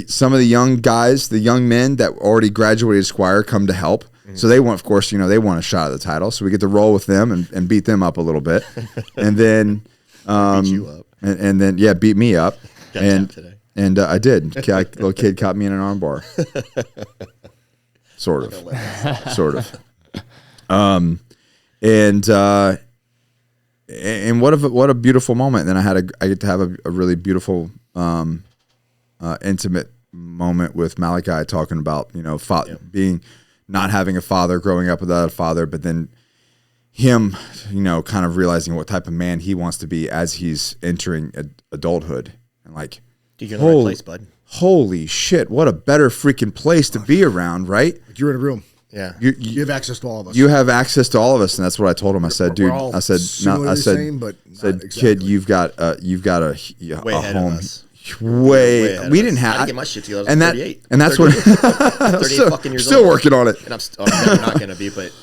Some of the young guys, the young men that already graduated Squire come to help. So they want, of course, you know, they want a shot at the title. So we get to roll with them and beat them up a little bit. And then, beat you up. And then, yeah, beat me up. Got tapped today. And I did. Little kid caught me in an armbar. Sort of. Sort of. And what a beautiful moment. And then I get to have a really beautiful intimate moment with Malachi, talking about, you know, not having a father, growing up without a father, but then him, you know, kind of realizing what type of man he wants to be as he's entering adulthood. And like, dude, you're in the right place, bud. Holy shit, what a better freaking place to be around, right? Like, you're in a room. Yeah. You have access to all of us. You have access to all of us, and that's what I told him. I said, dude, all I said, same, but not exactly. Kid, you've got a way ahead home. of us. Way ahead we didn't have. I didn't get my shit together. And 38. And that's 38, what. 38 fucking years still old. working on it. And I'm never not gonna be, but.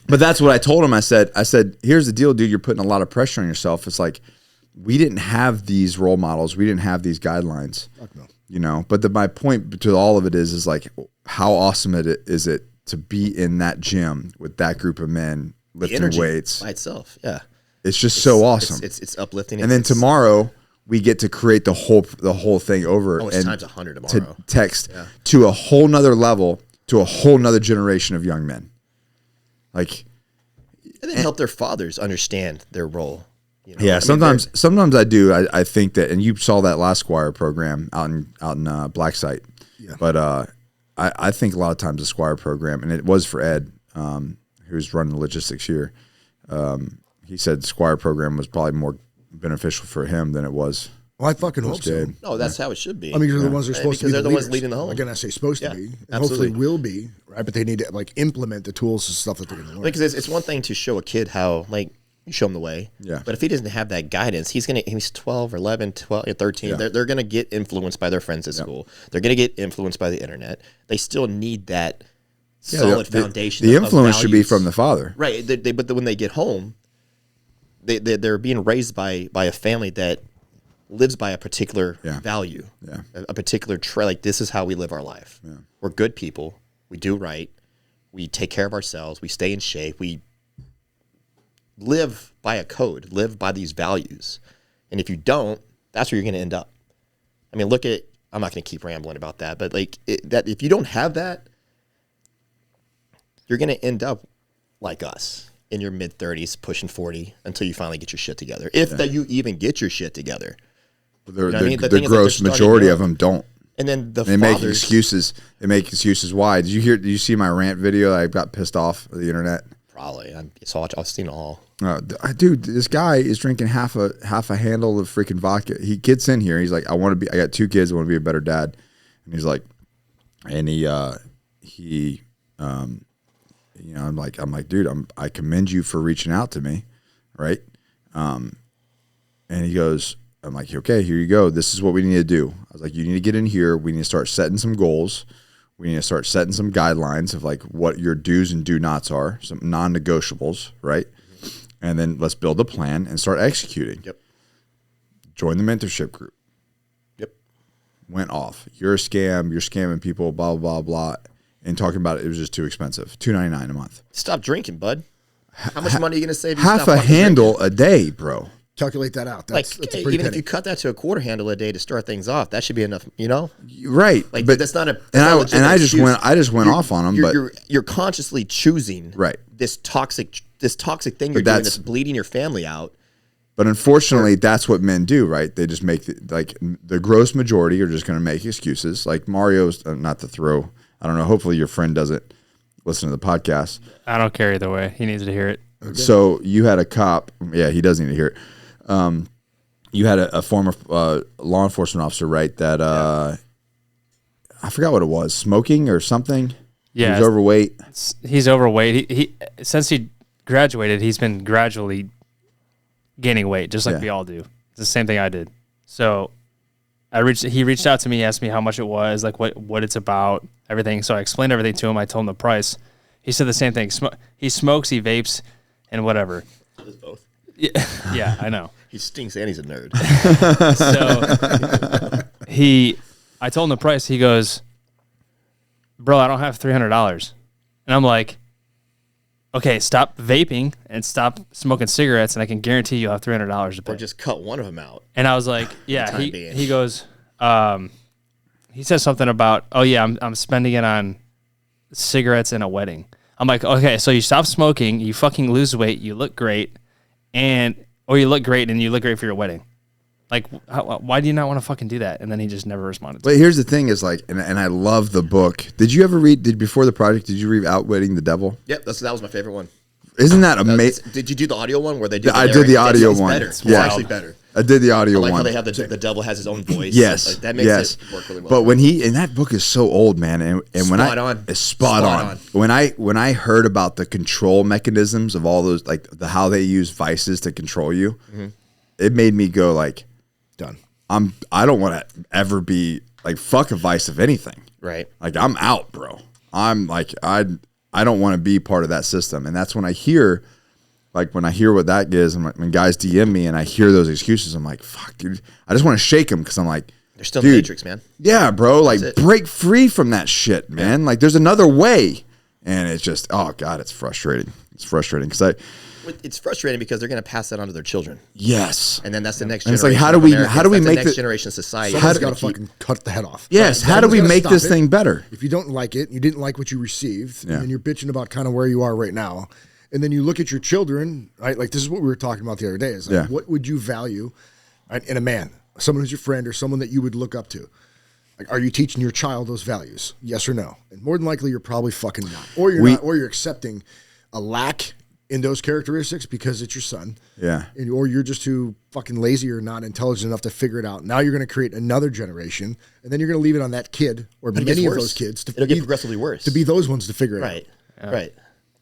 But that's what I told him. I said, here's the deal, dude. You're putting a lot of pressure on yourself. It's like, we didn't have these role models. We didn't have these guidelines. Fuck no. You know. But my point to all of it is like, how awesome is it to be in that gym with that group of men lifting weights by itself. Yeah. It's just so awesome. It's uplifting. And then tomorrow we get to create the whole thing over. Oh, it's and times 100 tomorrow. To text to a whole nother level, to a whole nother generation of young men. Like, and then help their fathers understand their role. You know? Yeah, sometimes I do. I think that, and you saw that last Squire program out in Black Site. Yeah. But I think a lot of times the Squire program, and it was for Ed, who's running the logistics here. He said the Squire program was probably more beneficial for him than it was. Well, I fucking hope so. No, that's how it should be. I mean, they're the ones that are supposed to be. They're the leaders. ones leading the home. Again, I say supposed to be. And absolutely. hopefully will be, right? But they need to like implement the tools and stuff that they're going to learn. Because it's one thing to show a kid how, like, you show him the way. Yeah. But if he doesn't have that guidance, he's 12 or 11, 12, 13. Yeah. They're going to get influenced by their friends at school. They're going to get influenced by the internet. They still need that solid foundation. The influence should be from the father. Right. But when they get home, they're being raised by a family that lives by a particular value, a particular trait. Like, this is how we live our life. Yeah. We're good people. We do right. We take care of ourselves. We stay in shape. We live by a code, live by these values. And if you don't, that's where you're going to end up. I mean, I'm not going to keep rambling about that, but like that, if you don't have that, you're going to end up like us in your mid 30s, pushing 40 until you finally get your shit together. If that you even get your shit together. The gross majority of them don't. And then they make excuses. They make excuses. Why? Did you see my rant video? I got pissed off of the internet. Probably. I've seen it all. Dude, this guy is drinking half a handle of freaking vodka. He gets in here. He's like, I got 2 kids. I want to be a better dad. And he's like, and you know, I'm like, dude, I commend you for reaching out to me, right? And he goes, I'm like, okay, here you go. This is what we need to do. I was like, you need to get in here. We need to start setting some goals. We need to start setting some guidelines of like what your do's and do nots are, some non-negotiables, right? And then let's build a plan and start executing. Yep. Join the mentorship group. Yep. Went off. You're a scam. You're scamming people, blah, blah, blah. And talking about it was just too expensive. $2.99 a month. Stop drinking, bud. How much money are you going to save? Half a handle a day, bro. calculate that out. That's a pretty even if penny. you cut that to a quarter handle a day to start things off, that should be enough. You know, Right. like but that's not a. That's and not a I legitimate just excuse. went off on them, but you're consciously choosing Right. this toxic thing you're doing that's bleeding your family out. But unfortunately, that's what men do, right? They just make the gross majority are just going to make excuses. Like Mario's not to throw. I don't know. Hopefully, your friend doesn't listen to the podcast. I don't care either way. He needs to hear it. Okay. So you had a cop. Yeah, he does need to hear it. You had a former law enforcement officer, right? That I forgot what it was, smoking or something. Yeah, he was overweight. He's overweight. He since he graduated, he's been gradually gaining weight, just like we all do. It's the same thing I did. So he reached out to me, asked me how much it was, like what it's about, everything. So I explained everything to him. I told him the price. He said the same thing. He smokes, he vapes, and whatever. He does both. Yeah, I know. He stinks and he's a nerd. So I told him the price. He goes, bro, I don't have $300. And I'm like, okay, stop vaping and stop smoking cigarettes, and I can guarantee you'll have $300 to pay. Or just cut one of them out. And I was like, yeah. He goes, he says something about, oh yeah, I'm spending it on cigarettes and a wedding. I'm like, okay, so you stop smoking, you fucking lose weight, you look great, or you look great and you look great for your wedding. Like, why do you not want to fucking do that? And then he just never responded. But here's the thing: is like, and I love the book. Did you ever read? Before the project? Did you read Outwitting the Devil? Yep, that was my favorite one. Isn't that amazing? Did you do the audio one where they did? I did the audio one. Better. It's yeah, actually better. I did the audio I like one. how they have the devil has his own voice. Yes, like, that makes it work really well. But when that book is so old, man, and when it's spot on. When I heard about the control mechanisms of all those, like how they use vices to control you, it made me go like, done. I don't want to ever be like fuck a vice of anything. Right. Like I'm out, bro. I'm like I don't want to be part of that system, and that's when I hear. Like when I hear what that is, and when guys DM me and I hear those excuses, I'm like, fuck, dude. I just want to shake them because I'm like, they're still in the Matrix, man. Yeah, bro. Like break free from that shit, man. Yeah. Like there's another way. And it's just, oh God, it's frustrating. It's frustrating because it's frustrating because they're going to pass that on to their children. Yes. And then that's the next and generation. It's like, how do we make the next generation of society? Someone's got to fucking cut the head off. Yes. How do we make this thing better? If you don't like it, you didn't like what you received, and you're bitching about kind of where you are right now. And then you look at your children, right? Like this is what we were talking about the other day. Is like, what would you value in a man, someone who's your friend or someone that you would look up to? Like, are you teaching your child those values? Yes or no? And more than likely, you're probably fucking not, or you're not, or you're accepting a lack in those characteristics because it's your son. Yeah. Or you're just too fucking lazy or not intelligent enough to figure it out. Now you're going to create another generation, and then you're going to leave it on that kid or many of those kids. It'll get progressively worse. To be those ones to figure it out. Right.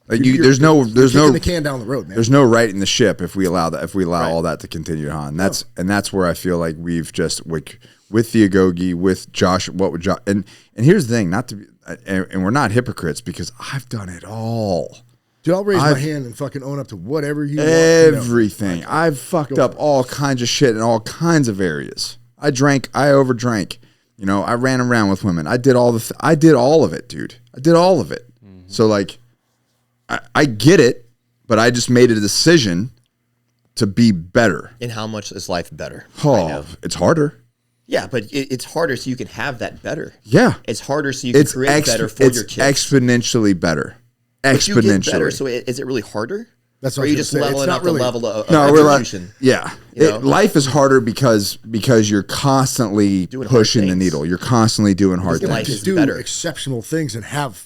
Like there's no the can down the road, man. There's no right in the ship if we allow all that to continue on. That's where I feel like we've just with the Agoge, with Josh, and here's the thing, not to be, and we're not hypocrites because I've done it all. Dude, I'll raise my hand and fucking own up to whatever you want. Everything. I've fucked up all kinds of shit in all kinds of areas. I overdrank. You know, I ran around with women. I did all of it, dude. I did all of it. Mm-hmm. So like. I get it, but I just made a decision to be better. And how much is life better? Oh, it's harder. Yeah, but it's harder so you can have that better. Yeah. It's harder so you can create better for your kids. Exponentially better. Exponentially. You get better, so is it really harder? That's what. Or are you just leveling up the level of execution? Yeah. Life is harder because you're constantly pushing the needle. You're constantly doing hard things. Life is do exceptional things and have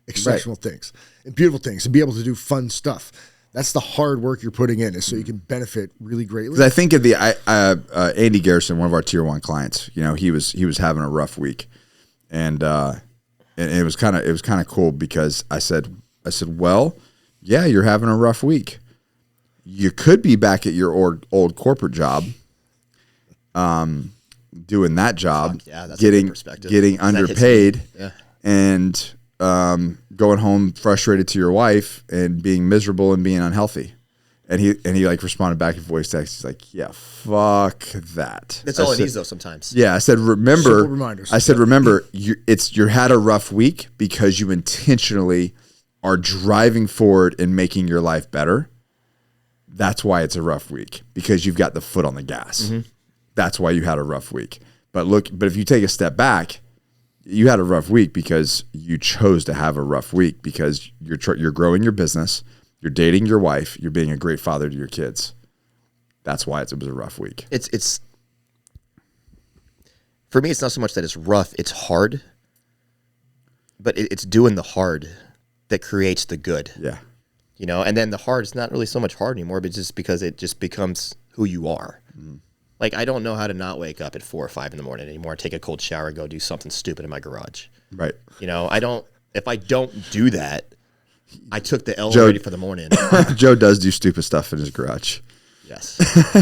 exceptional things and beautiful things and be able to do fun stuff. That's the hard work you're putting in, is so you can benefit really greatly. Because I think of Andy Garrison, one of our tier 1 clients. You know, he was having a rough week, and it was kind of cool because I said, well, yeah, you're having a rough week. You could be back at your old corporate job, doing that job, getting underpaid, and going home frustrated to your wife and being miserable and being unhealthy. And he like responded back in voice text. He's like, yeah, fuck that. That's all it needs though sometimes. Yeah. I said, remember, reminders. You had a rough week because you intentionally are driving forward and making your life better. That's why it's a rough week, because you've got the foot on the gas. That's why you had a rough week. But if you take a step back, you had a rough week because you chose to have a rough week, because you're growing your business, you're dating your wife, you're being a great father to your kids. That's why it was a rough week. It's for me, it's not so much that it's rough, it's hard. But it's doing the hard that creates the good. Yeah. You know, and then the hard is not really so much hard anymore, but just because it just becomes who you are. Like, I don't know how to not wake up at 4 or 5 in the morning anymore, take a cold shower, go do something stupid in my garage. Right. You know, if I don't do that, I took the L already for the morning. Joe does do stupid stuff in his garage. Yes.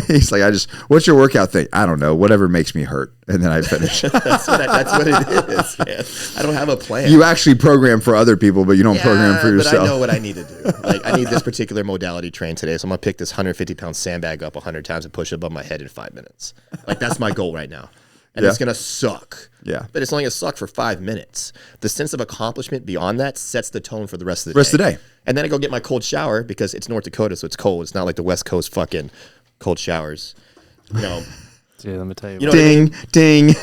He's like, what's your workout thing? I don't know. Whatever makes me hurt. And then I finish. That's what it is, man. I don't have a plan. You actually program for other people, but you don't program for yourself. But I know what I need to do. Like, I need this particular modality trained today, so I'm going to pick this 150-pound sandbag up 100 times and push it above my head in 5 minutes. Like, that's my goal right now. And it's going to suck. Yeah. But it's only going to suck for 5 minutes. The sense of accomplishment beyond that sets the tone for the rest of the day. And then I go get my cold shower because it's North Dakota, so it's cold. It's not like the West Coast fucking cold showers. You know. Dude, let me tell you. Ding, ding.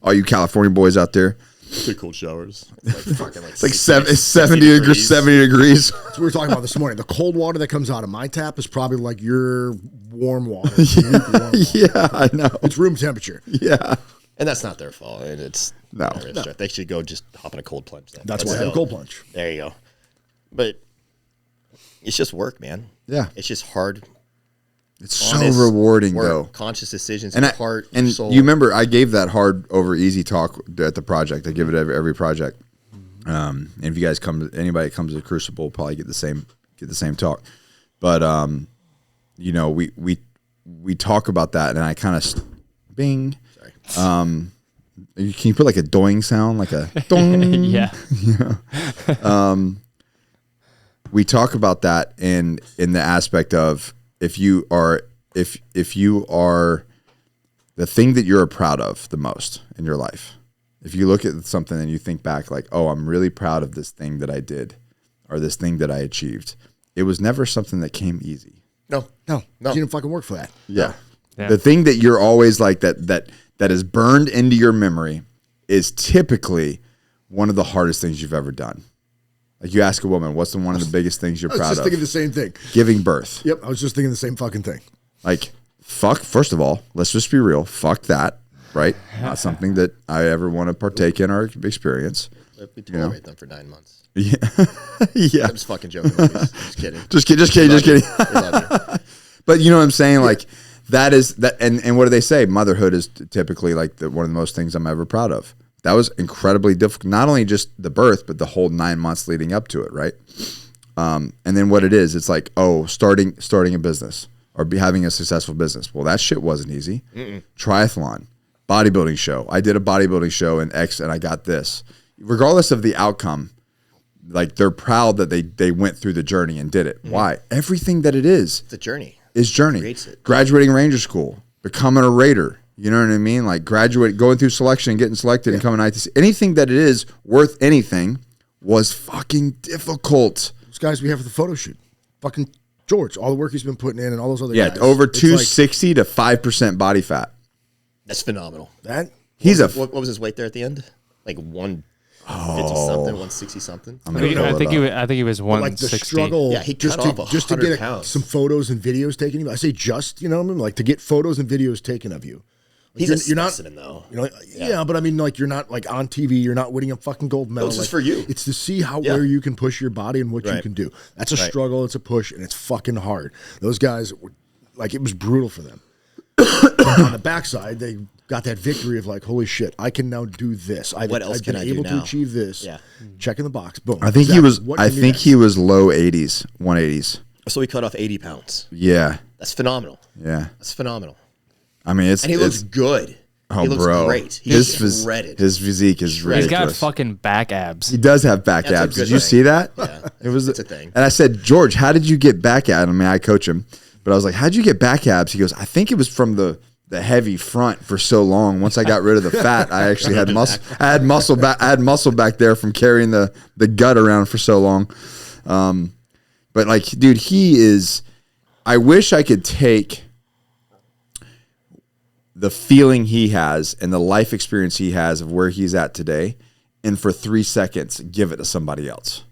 All you California boys out there. Take cold showers. It's like 70 degrees. 70 degrees. That's what we were talking about this morning. The cold water that comes out of my tap is probably like your warm water. Lukewarm water. Yeah, I know. It's room temperature. Yeah. And that's not their fault. And it's No. They should go just hop in a cold plunge. Then. That's why I have a cold plunge. There you go. But it's just work, man. Yeah. It's just hard. It's so rewarding, work, though. Conscious decisions, And heart, and soul. you remember, I gave that hard over easy talk at the project. I give it every project. And if you guys anybody comes to Crucible, will probably get the same talk. But you know, we talk about that, and I kind of bing. Sorry. Can you put like a doing sound, like a dong? Yeah. We talk about that in the aspect of if you are the thing that you're proud of the most in your life. If you look at something and you think back like, oh, I'm really proud of this thing that I did or this thing that I achieved. It was never something that came easy. No. You didn't fucking work for that. Yeah. Yeah. The thing that you're always like that is burned into your memory is typically one of the hardest things you've ever done. Like you ask a woman, what's one of the biggest things you're proud of? I was just thinking the same thing. Giving birth. Yep, I was just thinking the same fucking thing. Like, first of all, let's just be real. Fuck that, right? Not something that I ever want to partake in or experience. We tolerate them for 9 months. Yeah. Yeah. I'm just fucking joking. Just kidding. Just kidding. We love you. But you know what I'm saying? Like, that is that, and what do they say? Motherhood is typically like one of the most things I'm ever proud of. That was incredibly difficult. Not only just the birth, but the whole 9 months leading up to it, right? And then what it is, it's like, oh, starting a business or having a successful business. Well, that shit wasn't easy. Triathlon, bodybuilding show. I did a bodybuilding show and I got this. Regardless of the outcome, like they're proud that they went through the journey and did it. Why? Everything that it is. It's a journey. Is journey. Creates it. Graduating Ranger School, becoming a Raider. You know what I mean? Like going through selection and getting selected and coming ITC. Anything that it is worth anything was fucking difficult. Those guys we have for the photo shoot. Fucking George, all the work he's been putting in and all those other guys. Over It's 260 to 5% body fat. That's phenomenal. that. What was his weight there at the end? Like 150 something, 160 something. I think he was Like the 160. struggle, Yeah, he cut off just to 100 get pounds. some photos and videos taken of you. I say just, you know what I mean? Like to get photos and videos taken of you. Like He's a you're not, specimen, though. you know, yeah, but I mean, like you're not like on TV. You're not winning a fucking gold medal. This is Like, for you. It's to see where you can push your body and what you Right. can do. That's a Right. struggle. It's a push, and it's fucking hard. Those guys, like, it was brutal for them. On the backside, they got that victory of like, holy shit, I can now do this. What else I've can been I do able to now? achieve this. Yeah. Check in the box. Boom. I think he was low 80s, 180s. So he cut off 80 pounds. Yeah. That's phenomenal. Yeah. That's phenomenal. I mean, And he looks good. Oh, he looks bro. great. He's His shredded. physique is ridiculous. He's got fucking back abs. He does have back That's a abs. good Did you thing. see that? Yeah. It was It's a thing. And I said, George, how did you get back abs? I mean, I coach him, but I was like, how'd you get back abs? He goes, I think it was from the heavy front for so long. Once I got rid of the fat, I actually had muscle. I had muscle back there from carrying the gut around for so long. But like, dude, he is. I wish I could take the feeling he has and the life experience he has of where he's at today, and for 3 seconds, give it to somebody else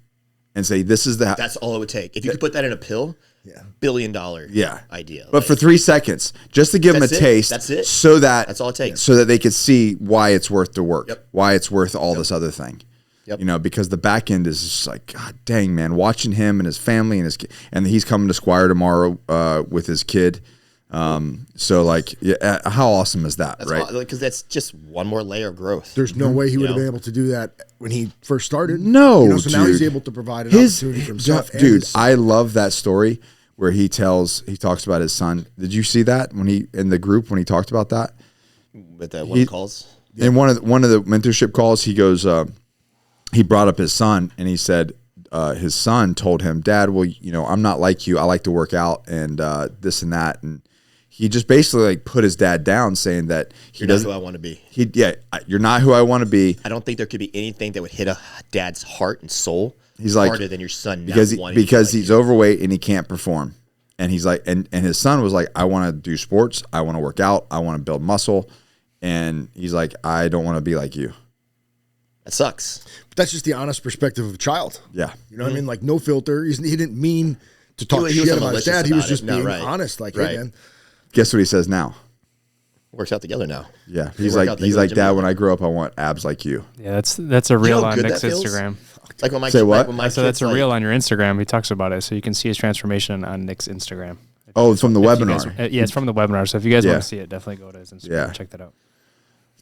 and say, this is the... That's all it would take. If you could put that in a pill, $1 billion idea. But for 3 seconds, just to give them a taste. That's it. So that's all it takes. So that they could see why it's worth the work, Yep. why it's worth all this other thing. Yep. You know, because the back end is just like, God dang, man, watching him and his family and his kid, and he's coming to Squire tomorrow with his kid. So like, yeah, how awesome is that, right? Because that's just one more layer of growth. There's no way he would have been able to do that when he first started. No, you know, so now he's dude. able to provide an opportunity for himself. and Dude, his- I love that story where he talks about his son. Did you see that when in the group when he talked about that? With that one calls. In one of the mentorship calls, he goes, he brought up his son, and he said his son told him, Dad, well, you know, I'm not like you. I like to work out and this and that. And he just basically like put his dad down, saying that You're not who I want to be. You're not who I want to be. I don't think there could be anything that would hit a dad's heart and soul He's like, harder than your son because wanting he's overweight and he can't perform. And he's like, and his son was like, I want to do sports. I want to work out. I want to build muscle. And he's like, I don't want to be like you. That sucks. But that's just the honest perspective of a child. Yeah. You know what I mean? Like no filter. He didn't mean to talk He was shit about his dad. He was malicious just about it. No, being right. honest. Like, Right. hey, man. Guess what he says now? Works out together now. Yeah. They He's work like, out, they go to gym Dad, when together. I grow up, I want abs like you. Yeah, that's a reel how on good Nick's that feels? Instagram. Like when my Say what? When my So that's kid's a reel on your Instagram. He talks about it, so you can see his transformation on Nick's Instagram. Oh, it's from the If you webinar. guys- yeah, it's from the webinar. So if you guys Yeah. want to see it, definitely go to his Instagram and check that out.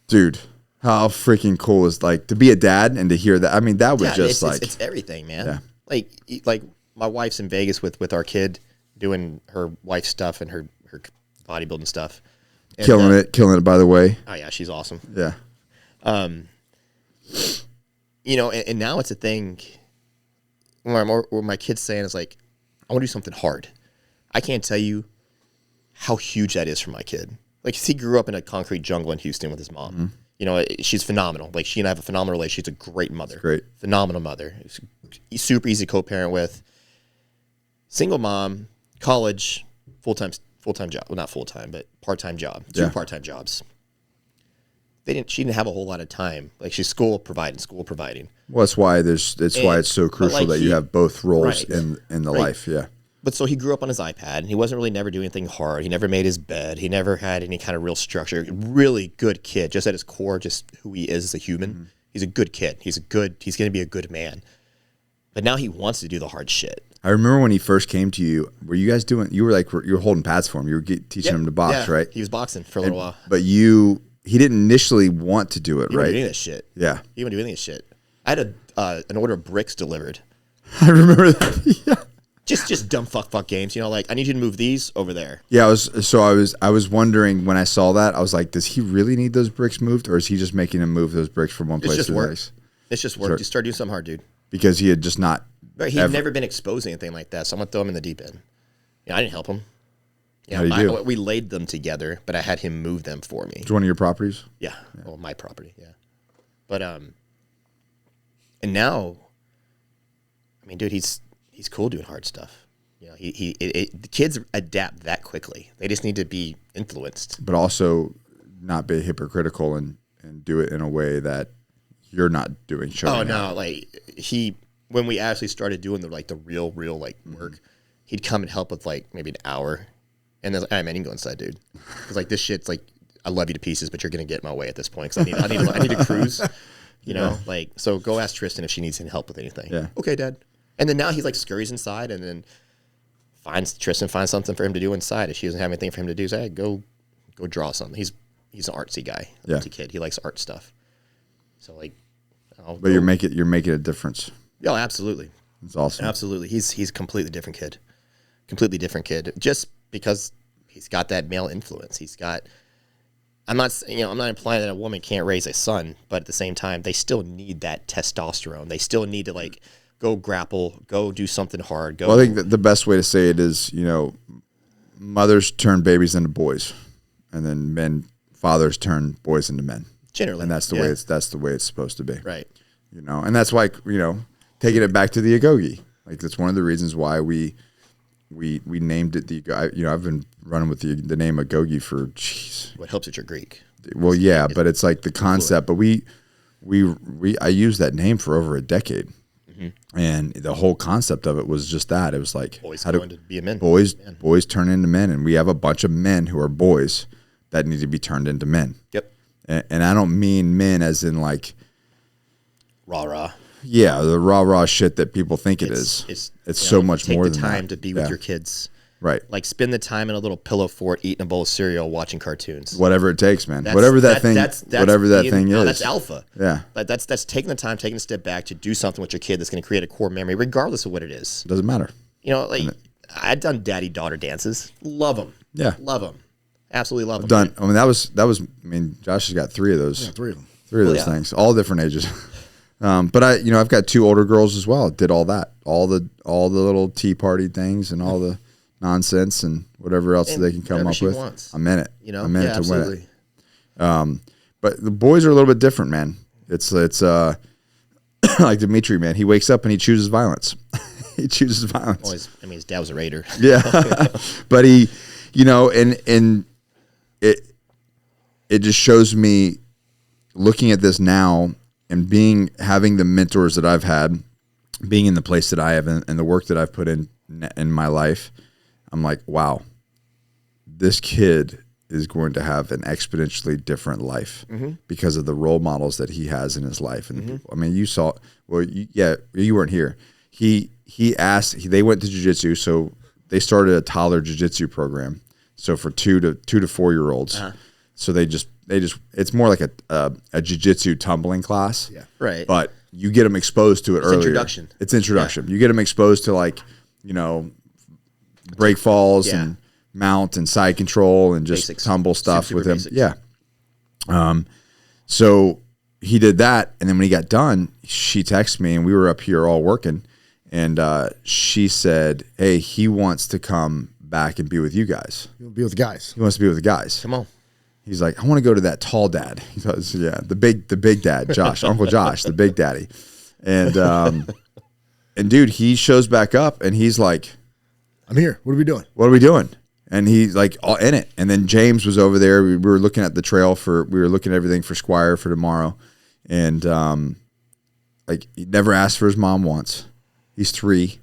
Dude, how freaking cool is like to be a dad and to hear that? I mean, that was just it's everything, man. Yeah. Like my wife's in Vegas with our kid doing her wife stuff and her bodybuilding stuff. And, killing it, by the way. Oh yeah, she's awesome. Yeah. You know, and now it's a thing where my kid's saying is like, I want to do something hard. I can't tell you how huge that is for my kid. Like, he grew up in a concrete jungle in Houston with his mom. Mm-hmm. You know, she's phenomenal. Like, she and I have a phenomenal relationship. She's a great mother. Great. Phenomenal mother. Super easy co-parent with. Single mom, college, full-time job. Well, not full-time, but part-time job. Two part-time jobs. She didn't have a whole lot of time. Like, she's school providing. Well, that's why why it's so crucial like that you have both roles Right. in the Right. life. Yeah. But so he grew up on his iPad, and he wasn't really never doing anything hard. He never made his bed. He never had any kind of real structure. Really good kid, just at his core, just who he is as a human. Mm-hmm. He's a good kid. He's going to be a good man. But now he wants to do the hard shit. I remember when he first came to you. Were you guys doing? You were holding pads for him. You were teaching him to box, right? He was boxing for a little while. But he didn't initially want to do it, He right? wasn't doing this shit. Yeah. He wasn't doing this shit. I had an order of bricks delivered. I remember that. Yeah. Just dumb fuck games. You know, like, I need you to move these over there. Yeah, I was wondering when I saw that, I was like, does he really need those bricks moved, or is he just making him move those bricks from one place just to the work. next? It's just work. Sure. Just start doing something hard, dude. Because he had just not. But he'd never been exposed to anything like that, so I'm gonna throw him in the deep end. Yeah, I didn't help him. Yeah, How'd he do? we laid them together, but I had him move them for me. It's one of your properties. Yeah, well, my property. Yeah, but and now, I mean, dude, he's cool doing hard stuff. You know, the kids adapt that quickly. They just need to be influenced. But also not be hypocritical and do it in a way that you're not doing. Oh no, like when we actually started doing the real like work, he'd come and help with like maybe an hour, and then like, hey, man, you can go inside, dude. Because like this shit's like, I love you to pieces, but you're gonna get in my way at this point. Because I need to cruise. You know, like, so go ask Tristan if she needs any help with anything. Yeah. Okay, Dad. And then now he's like scurries inside, and then Tristan finds something for him to do inside. If she doesn't have anything for him to do, say, hey, go draw something. He's an artsy guy. Yeah. Artsy kid. He likes art stuff. So like, But you're making a difference. Oh, absolutely. It's awesome. Absolutely. He's a completely different kid. Completely different kid. Just because he's got that male influence. He's got, I'm not implying that a woman can't raise a son, but at the same time, they still need that testosterone. They still need to like go grapple, go do something hard. Go. Well, I think that the best way to say it is, mothers turn babies into boys, and then fathers turn boys into men. Generally. And that's the way it's supposed to be. Right. And that's why, taking it back to the Agoge, like that's one of the reasons why we we named it I've been running with the name Agoge for jeez. What helps that you're Greek. Well, yeah, but it's like the concept. But I used that name for over a decade, and the whole concept of it was just that. It was like Boys going to be a men. Boys turn into men, and we have a bunch of men who are boys that need to be turned into men. Yep. And I don't mean men as in like rah. Yeah, the rah shit that people think it's so much more than that. Take the time to be with your kids. Right. Like spend the time in a little pillow fort, eating a bowl of cereal, watching cartoons. Whatever it takes, man. Whatever that thing is. That's alpha. Yeah. That's taking the time, taking a step back to do something with your kid that's going to create a core memory, regardless of what it is. Doesn't matter. You know, like I'd done daddy-daughter dances. Love them. Yeah. Love them. Absolutely love them. Done. I mean, that was. I mean, Josh has got 3 of those. Yeah, 3 of them. 3 of those things, all different ages. But I've got 2 older girls as well. Did all that, all the little tea party things and all the nonsense and whatever else they can come up with. Wants. I'm in it. You know, I'm in it to absolutely. win it. But the boys are a little bit different, man. It's like Dimitri, man. He wakes up and he chooses violence. He chooses violence. Well, his dad was a raider. Yeah, but he, and it just shows me looking at this now and having the mentors that I've had, being in the place that I have and the work that I've put in my life, I'm like, wow, this kid is going to have an exponentially different life because of the role models that he has in his life. And people, I mean, you saw, you weren't here. They went to jiu-jitsu, so they started a toddler jiu-jitsu program. So for 2 to 4 year olds, so they just it's more like a jiu-jitsu tumbling class. Yeah. Right. But you get them exposed to it earlier. Introduction. It's introduction. Yeah. You get them exposed to break falls and mount and side control and just tumble stuff with him. Basics. Yeah. So he did that, and then when he got done, she texted me, and we were up here all working, and she said, "Hey, he wants to come back and be with you guys. He wants to be with the guys. He wants to be with the guys. Come on." He's like, I want to go to that tall dad. He goes, yeah, the big dad, Josh, Uncle Josh, the big daddy. And and dude, he shows back up and he's like, I'm here. What are we doing? What are we doing? And he's like all in it. And then James was over there. We were looking at the trail we were looking at everything for Squire for tomorrow. And like he never asked for his mom once. He's 3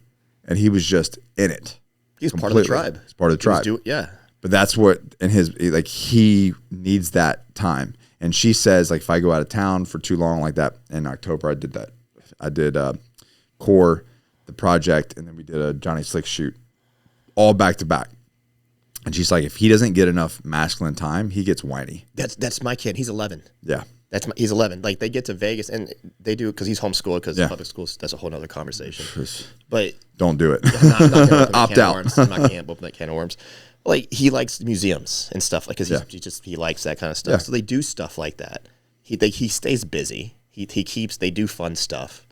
and he was just in it. He's part of the tribe. He's part of the tribe. Yeah. But that's what he needs that time. And she says, like, if I go out of town for too long like that, in October I did that. I did Core, the project, and then we did a Johnny Slick shoot, all back to back. And she's like, if he doesn't get enough masculine time, he gets whiny. That's my kid. He's 11. Yeah. He's 11. Like they get to Vegas and they do because he's homeschooled because public schools. That's a whole other conversation. But don't do it. I'm not Opt out. I'm not going to open that can of worms. Like he likes museums and stuff like because he likes that kind of stuff. Yeah. So they do stuff like that. He stays busy. They do fun stuff.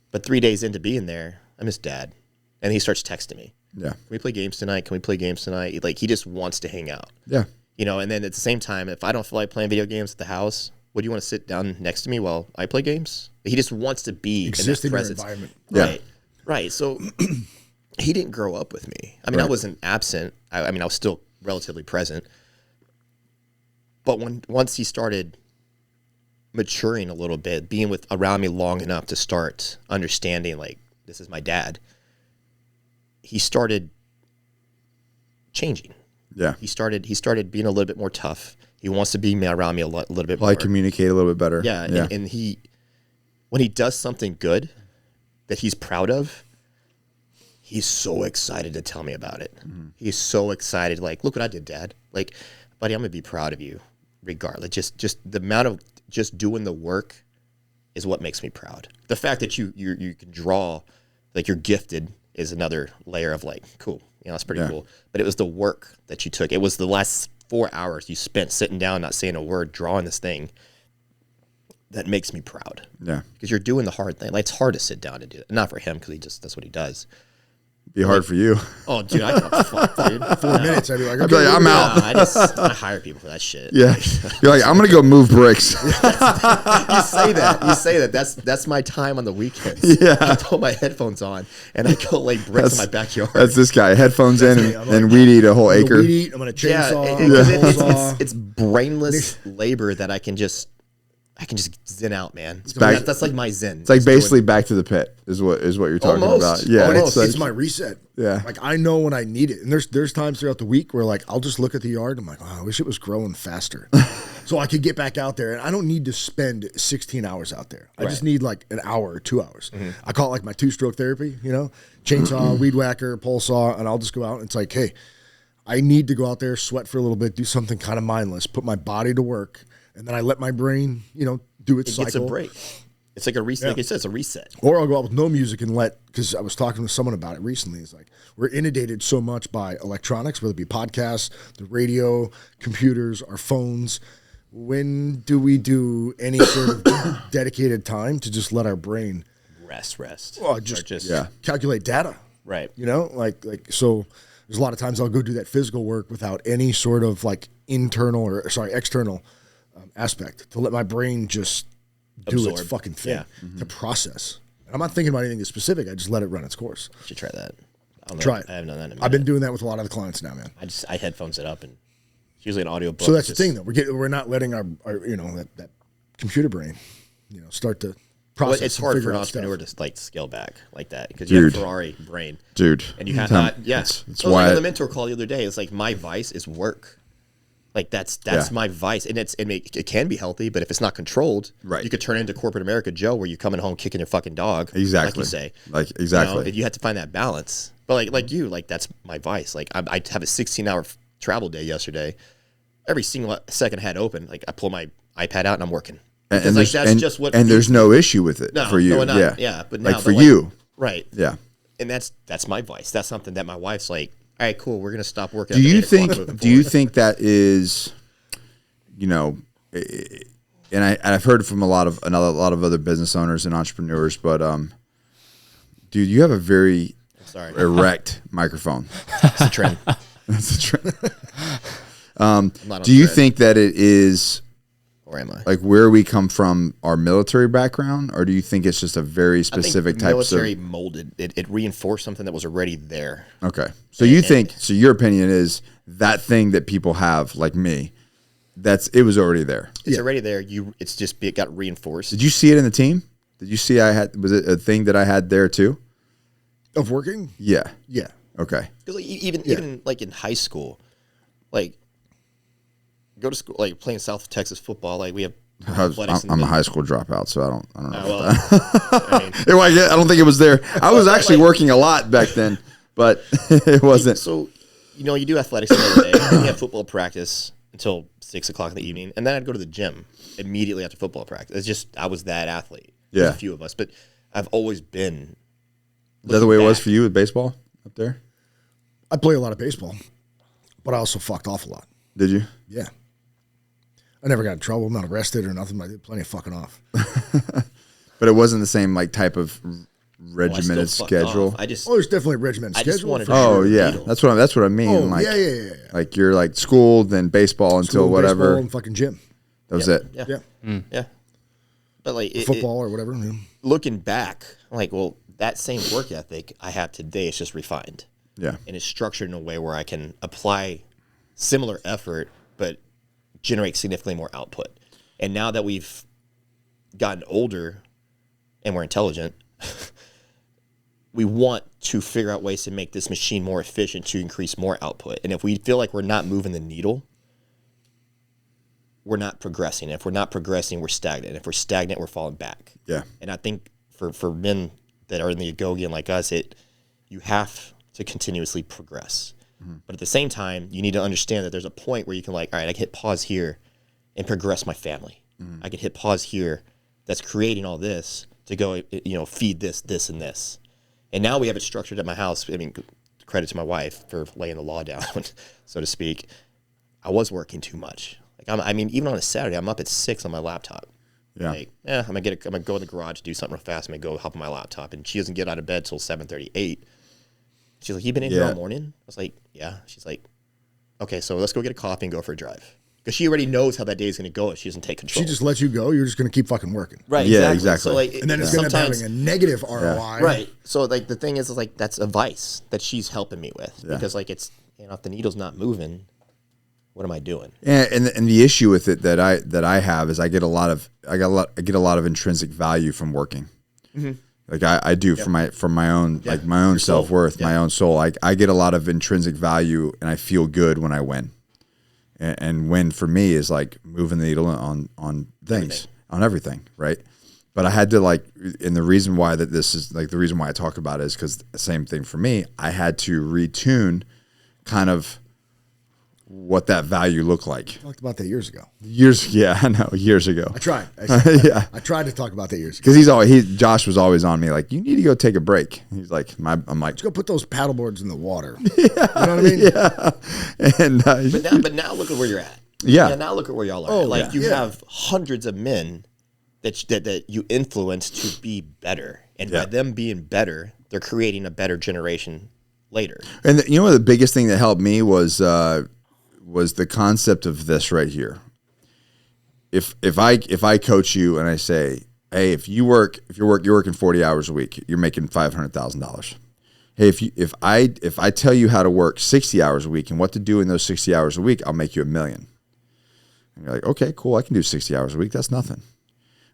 But 3 days into being there, I miss Dad, and he starts texting me. Yeah. Can we play games tonight? Can we play games tonight? Like he just wants to hang out. Yeah. And then at the same time, if I don't feel like playing video games at the house, would you want to sit down next to me while I play games? He just wants to be Existing in that in presence. environment. Right. Right. So he didn't grow up with me. I mean, I wasn't absent. I mean, I was still relatively present. But once he started maturing a little bit, being around me long enough to start understanding, like, this is my dad, he started changing. Yeah. He started being a little bit more tough. He wants to be around me a little bit more. Probably communicate a little bit better. Yeah. And when he does something good that he's proud of, he's so excited to tell me about it. Mm-hmm. He's so excited. Like, look what I did, Dad. Like, buddy, I'm going to be proud of you regardless. Just the amount of just doing the work is what makes me proud. The fact that you can draw, like you're gifted, is another layer of like, cool. That's pretty cool. But it was the work that you took. It was the last 4 hours you spent sitting down, not saying a word, drawing this thing that makes me proud. Yeah. Because you're doing the hard thing. Like, it's hard to sit down and do it. Not for him, because that's what he does. Be hard for you. Oh, dude, I can't fuck, dude. 4 minutes, I'd be like, I'd be like, I'm out. I hire people for that shit. Yeah. You're like, I'm going to go move bricks. You say that. That's my time on the weekends. Yeah. I put my headphones on and I go lay bricks in my backyard. That's this guy. Headphones in me. and weed eat a whole acre. Weed eat, I'm going to chainsaw. It's brainless labor that I can just zen out, man. That's like my zen. It's like basically back to the pit is what you're talking about. Yeah, it's my reset. Yeah, like I know when I need it, and there's times throughout the week where like I'll just look at the yard. And I'm like, oh, I wish it was growing faster, so I could get back out there. And I don't need to spend 16 hours out there. I just need like an hour or 2 hours. I call it like my 2-stroke therapy. You know, chainsaw, weed whacker, pole saw, and I'll just go out. And it's like, hey, I need to go out there, sweat for a little bit, do something kind of mindless, put my body to work. And then I let my brain, do its cycle. It's a break. It's like a reset. Like I said, it's a reset. Or I'll go out with no music and because I was talking to someone about it recently. It's like, we're inundated so much by electronics, whether it be podcasts, the radio, computers, our phones. When do we do any sort of dedicated time to just let our brain rest? Well, just calculate data. Right. So there's a lot of times I'll go do that physical work without any sort of like external aspect to let my brain just do its fucking thing to process. And I'm not thinking about anything specific. I just let it run its course. You should try that. Try it. I haven't done that in a minute. I've been doing that with a lot of the clients now, man. I headphones it up and it's usually an audio book. So that's the thing though. We're not letting our that computer brain, start to process. Well, it's hard for an entrepreneur to like scale back like that because you have a Ferrari brain. Dude. And you have not it's why like on the mentor call the other day. It's like my vice is work. Like that's my vice, and it can be healthy, but if it's not controlled, you could turn into corporate America Joe, where you're coming home kicking your fucking dog, exactly, like you say, exactly. You have to find that balance. But like that's my vice. Like I have a 16-hour travel day yesterday. Every single second I had open, like I pull my iPad out and I'm working. And there's no issue with it for you, but now, like for you, right? Yeah, and that's my vice. That's something that my wife's like, all right, cool. We're gonna stop working. Do you think that is, and I've heard from a lot of other business owners and entrepreneurs, but dude, you have a very erect microphone. It's a trend. That's a trend. Do you think that it is? Or am I? Like where we come from, our military background, or do you think it's just a very specific type of military molded? It reinforced something that was already there. Okay, so your opinion is that thing that people have, like me, it was already there. It's already there. It got reinforced. Did you see it in the team? Did you see was it a thing that I had there too? Of working? Yeah. Yeah. Okay. Because even like in high school, like. Go to school, like playing South Texas football. Like we have athletics. I'm a high school dropout, so I don't know. I don't think it was there. I was actually working a lot back then, but it wasn't. So, you do athletics every day. And you have football practice until 6 o'clock in the evening, and then I'd go to the gym immediately after football practice. It's just I was that athlete. Yeah, There's a few of us, but I've always been. Is that the way it was for you with baseball up there? I play a lot of baseball, but I also fucked off a lot. Did you? Yeah. I never got in trouble. I'm not arrested or nothing. But I did plenty of fucking off. But it wasn't the same type of regimented schedule. There's definitely a regimented schedule. That's what I mean. Oh, yeah. Like you're like school, then baseball until whatever. Baseball and fucking gym. That was it. Yeah. But like football or whatever. Yeah. Looking back, I'm like, well, that same work ethic I have today is just refined. Yeah. And it's structured in a way where I can apply similar effort, but generate significantly more output. And now that we've gotten older and we're intelligent, we want to figure out ways to make this machine more efficient to increase more output. And if we feel like we're not moving the needle, we're not progressing. If we're not progressing, we're stagnant. If we're stagnant, we're falling back. Yeah. And I think for men that are in the Agoge and like us, you have to continuously progress. Mm-hmm. But at the same time, you need to understand that there's a point where you can all right, I can hit pause here and progress my family. Mm-hmm. I can hit pause here that's creating all this to go, feed this, and this. And now we have it structured at my house. I mean, credit to my wife for laying the law down, so to speak. I was working too much. Even on a Saturday, I'm up at 6 on my laptop. Yeah. I'm gonna go in the garage, do something real fast, I'm gonna go hop on my laptop, and she doesn't get out of bed till 7:38. She's like, "You been in here all morning?" I was like, "Yeah." She's like, "Okay, so let's go get a coffee and go for a drive." Because she already knows how that day is going to go if she doesn't take control. She just lets you go. You're just going to keep fucking working. Right. Yeah, exactly. So like, and then it's going to end up having a negative ROI. Right. So like the thing is like that's a vice that she's helping me with because like it's if the needle's not moving, what am I doing? And the issue with it that I have is I get a lot of intrinsic value from working. Mm-hmm. Like I do from my own like my own self-worth, my own soul. I get a lot of intrinsic value and I feel good when I win. And win for me is like moving the needle on things, on everything, right? But I had to like, and the reason why that this is like the reason why I talk about it is because the same thing for me. I had to retune kind of what that value looked like. I talked about that years ago. I know, years ago. I tried. I tried to talk about that years ago. Because Josh was always on me like, you need to go take a break. He's like, I'm like, let's go put those paddle boards in the water. You know what I mean? Yeah. And but now look at where you're at. Yeah. Now look at where y'all are. Like you have hundreds of men that you influence to be better, and by them being better, they're creating a better generation later. And you know what the biggest thing that helped me was the concept of this right here. If I coach you and I say, hey, if you're working 40 hours a week, you're making $500,000. Hey, if I tell you how to work 60 hours a week and what to do in those 60 hours a week, I'll make you $1 million. And you're like, okay, cool, I can do 60 hours a week. That's nothing.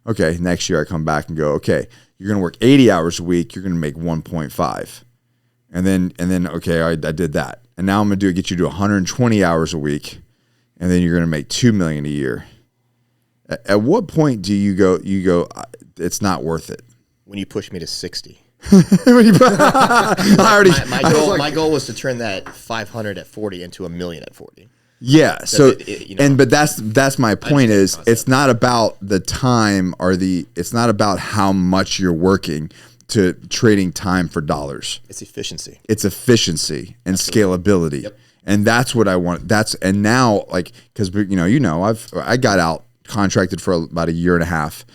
Okay, next year I come back and go, okay, you're going to work 80 hours a week. You're going to make 1.5. And then okay, I did that. And now I'm going to get you to 120 hours a week. And then you're going to make $2 million a year. At what point do you go, it's not worth it? When you push me to 60. My my goal was to turn that 500 at 40 into $1 million at 40. Yeah. But that's my point is it's not about the time it's not about how much you're working to trading time for dollars. It's efficiency. It's efficiency and scalability. Yep. And that's what I want. And now like, cause I got out contracted for about 1.5 years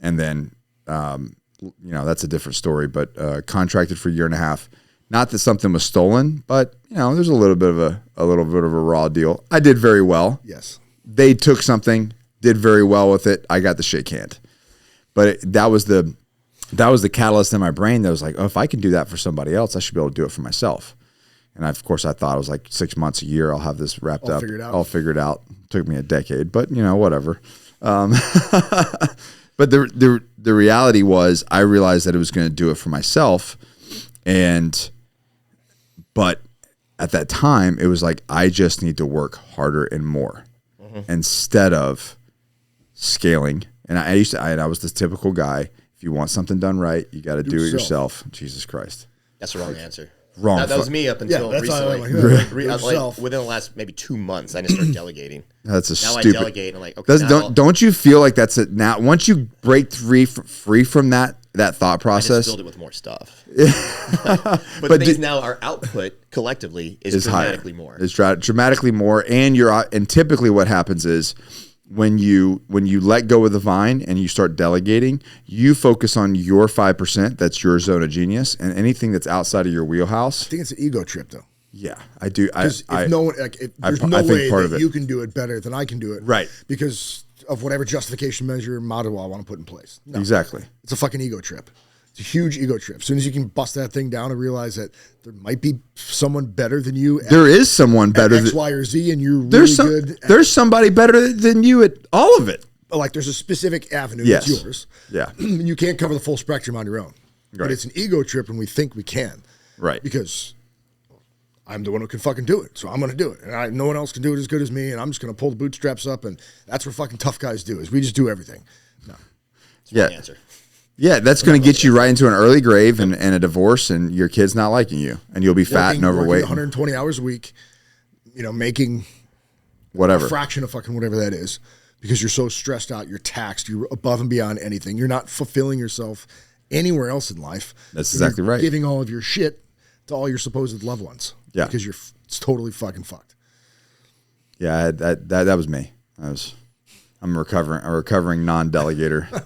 and then, that's a different story, but contracted for 1.5 years. Not that something was stolen, but there's a little bit of a raw deal. I did very well. Yes. They took something, did very well with it. I got the shake hand. But that was the catalyst in my brain that was like, oh, if I can do that for somebody else, I should be able to do it for myself. And of course I thought it was like 6 months, a year, I'll have this wrapped up, all figured out. Took me a decade, but whatever. But the reality was I realized that it was going to do it for myself. But at that time it was like, I just need to work harder and more instead of scaling. And I was the typical guy. If you want something done right, you got to do it yourself. Jesus Christ. That's the wrong answer. Wrong. That was me up until recently. Within the last maybe 2 months, I just started delegating. That's now stupid. I delegate. And I'm like, okay. Don't you feel like that's it now? Once you break free from that thought process, I just filled it with more stuff. but the things now our output collectively is dramatically more. It's dramatically more, and typically what happens is when you let go of the vine and you start delegating, you focus on your 5%. That's your zone of genius, and anything that's outside of your wheelhouse. I think it's an ego trip, though. Yeah, I do. There's no way that you can do it better than I can do it. Right. Because of whatever justification measure model I want to put in place. No, exactly. It's a fucking ego trip. It's a huge ego trip. As soon as you can bust that thing down and realize that there might be someone better than you. There is someone better X, Y, or Z, and you're really good. There's somebody better than you at all of it. Like there's a specific avenue that's yours. Yeah. You can't cover the full spectrum on your own. Right. But it's an ego trip when we think we can. Right. Because I'm the one who can fucking do it, so I'm going to do it. And no one else can do it as good as me, and I'm just going to pull the bootstraps up, and that's what fucking tough guys do, is we just do everything. No. It's the wrong answer. Yeah, that's going to get you right into an early grave and a divorce, and your kid's not liking you, and you'll be fat and overweight. 120 hours a week, making whatever a fraction of fucking whatever that is, because you're so stressed out, you're taxed, you're above and beyond anything. You're not fulfilling yourself anywhere else in life. That's exactly right. Giving all of your shit to all your supposed loved ones. Yeah, because it's totally fucking fucked. Yeah, that was me. I'm a recovering non-delegator.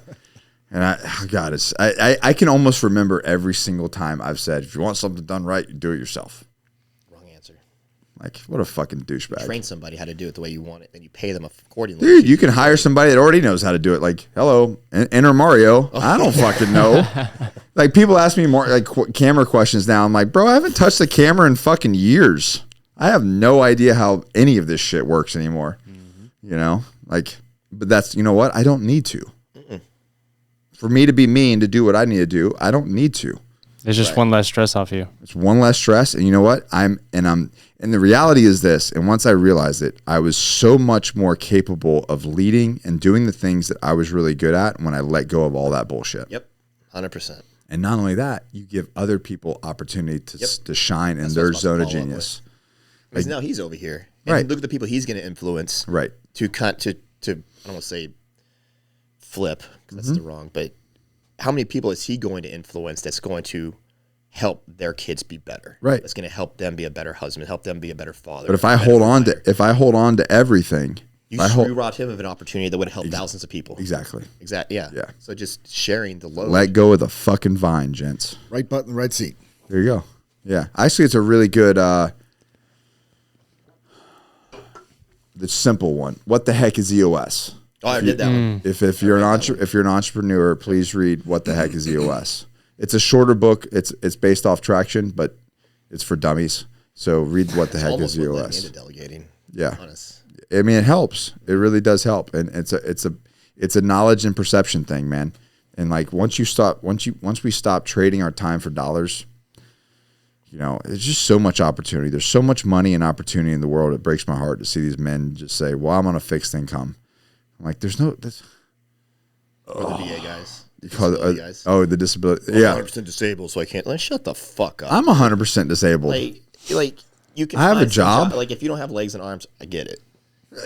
And I can almost remember every single time I've said, if you want something done right, you do it yourself. Wrong answer. Like, what a fucking douchebag. Train somebody how to do it the way you want it, then you pay them accordingly. Dude, you can hire somebody that already knows how to do it. Like, hello, enter Mario. I don't fucking know. Like, people ask me more like camera questions now. I'm like, bro, I haven't touched the camera in fucking years. I have no idea how any of this shit works anymore. You know, like, but that's, you know what? I don't need to. For me to be me and to do what I need to do, I don't need to. It's just one less stress off you. It's one less stress. And you know what? And the reality is this. And once I realized it, I was so much more capable of leading and doing the things that I was really good at when I let go of all that bullshit. Yep. 100%. And not only that, you give other people opportunity to shine in their zone of genius. Because now he's over here. And look at the people he's going to influence. Right. To I don't want to say flip, because that's the wrong, but how many people is he going to influence that's going to help their kids be better? Right. That's going to help them be a better husband, help them be a better father. But if I hold on to everything, you robbed him of an opportunity that would help thousands of people. Exactly. Yeah. So just sharing the load. Let go of the fucking vine, gents. Right button, right seat. There you go. Yeah. Actually, it's a really good, the simple one. What the heck is EOS? Oh, I did that one. If you're an entrepreneur, please read What the Heck is EOS. It's a shorter book. It's based off Traction, but it's for dummies. So read What the Heck is EOS. Into delegating. Yeah, honest. I mean, it helps. It really does help, and it's a knowledge and perception thing, man. And like once we stop trading our time for dollars, you know, there's just so much opportunity. There's so much money and opportunity in the world. It breaks my heart to see these men just say, "Well, I'm on a fixed income." I'm like, there's no. Or the VA guys. Guys. Oh, the disability. Yeah, 100% disabled, so I can't. Like, shut the fuck up. I'm 100% disabled. Like you can. I have a job. Like if you don't have legs and arms, I get it.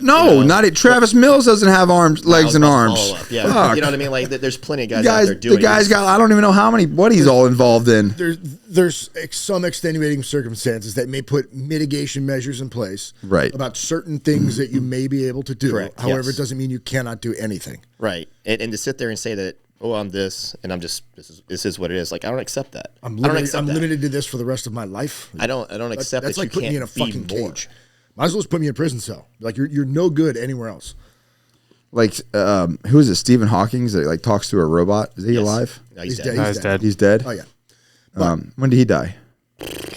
No, not it. Travis Mills doesn't have legs and arms. Yeah, Fuck. you know what I mean. Like there's plenty of guys out there doing. The guy's got. I don't even know what he's all involved in. There's some extenuating circumstances that may put mitigation measures in place. Right. About certain things that you may be able to do. Correct, However, yes. it doesn't mean you cannot do anything. Right. And to sit there and say that, oh, I'm this, and I'm just this is what it is. Like I don't accept that. I'm I don't accept I'm that. limited to this for the rest of my life. I don't accept that's that like you putting can't me in a be fucking more. cage. Might as well just put me in a prison cell. Like you're no good anywhere else. Like, who is it? Stephen Hawking that like talks to a robot. Is he alive? No, he's He's dead. dead. He's dead. He's dead. Oh yeah. When did he die?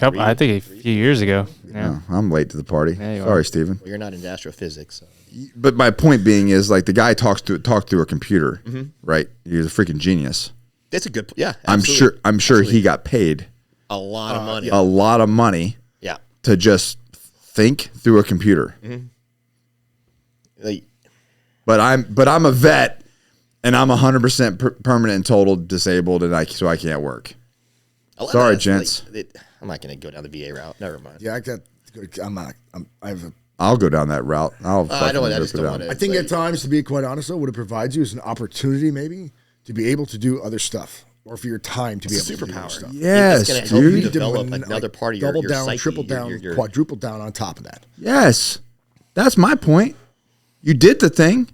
I think a few years ago. Yeah. Oh, I'm late to the party. Yeah, you Sorry, are. Stephen. Well, you're not into astrophysics. So. But my point being is like the guy talked through a computer, right? He's a freaking genius. That's a good. Yeah, I'm absolutely. sure he got paid a lot of money. a lot of money. Yeah. To just think through a computer. Like, But I'm a vet, and I'm 100% permanent and total disabled, and so I can't work. Sorry, gents. I'm not going to go down the VA route. Never mind. Yeah, I'm not. I have a. I'll go down that route. I just don't want to. I think at times, to be quite honest, though, what it provides you is an opportunity, maybe, to be able to do other stuff, or for your time to be able to do other stuff. Yes, it's going to help you dude. develop another part of your double down, psyche, triple down, quadruple down on top of that. Yes, that's my point. You did the thing.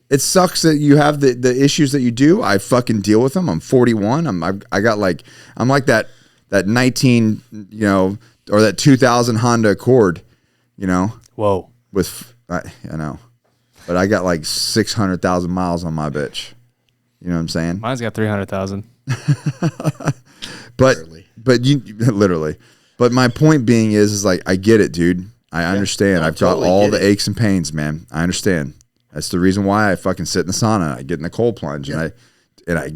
It sucks that you have the issues that you do. I fucking deal with them. I'm 41. I'm like that 19, you know, or that 2000 Honda Accord, you know. Whoa. I know, but I got like 600,000 miles on my bitch. You know what I'm saying? Mine's got 300,000. But you literally. But my point being is like I get it, dude. I understand. I've got all the aches and pains, man. I understand. That's the reason why I fucking sit in the sauna. I get in the cold plunge, and I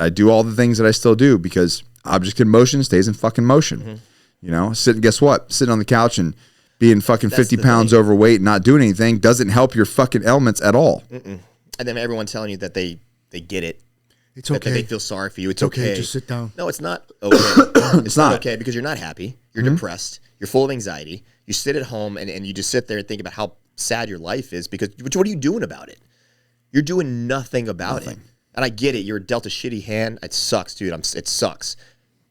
do all the things that I still do because object in motion stays in fucking motion. You know, guess what? Sitting on the couch and being fucking 50 pounds overweight and not doing anything doesn't help your fucking elements at all. And then everyone telling you that they get it. It's okay. That they feel sorry for you. It's okay. okay. Just sit down. No, it's not okay. It's not okay because you're not happy. You're depressed. You're full of anxiety. You sit at home and you just sit there and think about how sad your life is because what are you doing about it? You're doing nothing about it. And I get it. You're dealt a shitty hand. It sucks, dude. It sucks.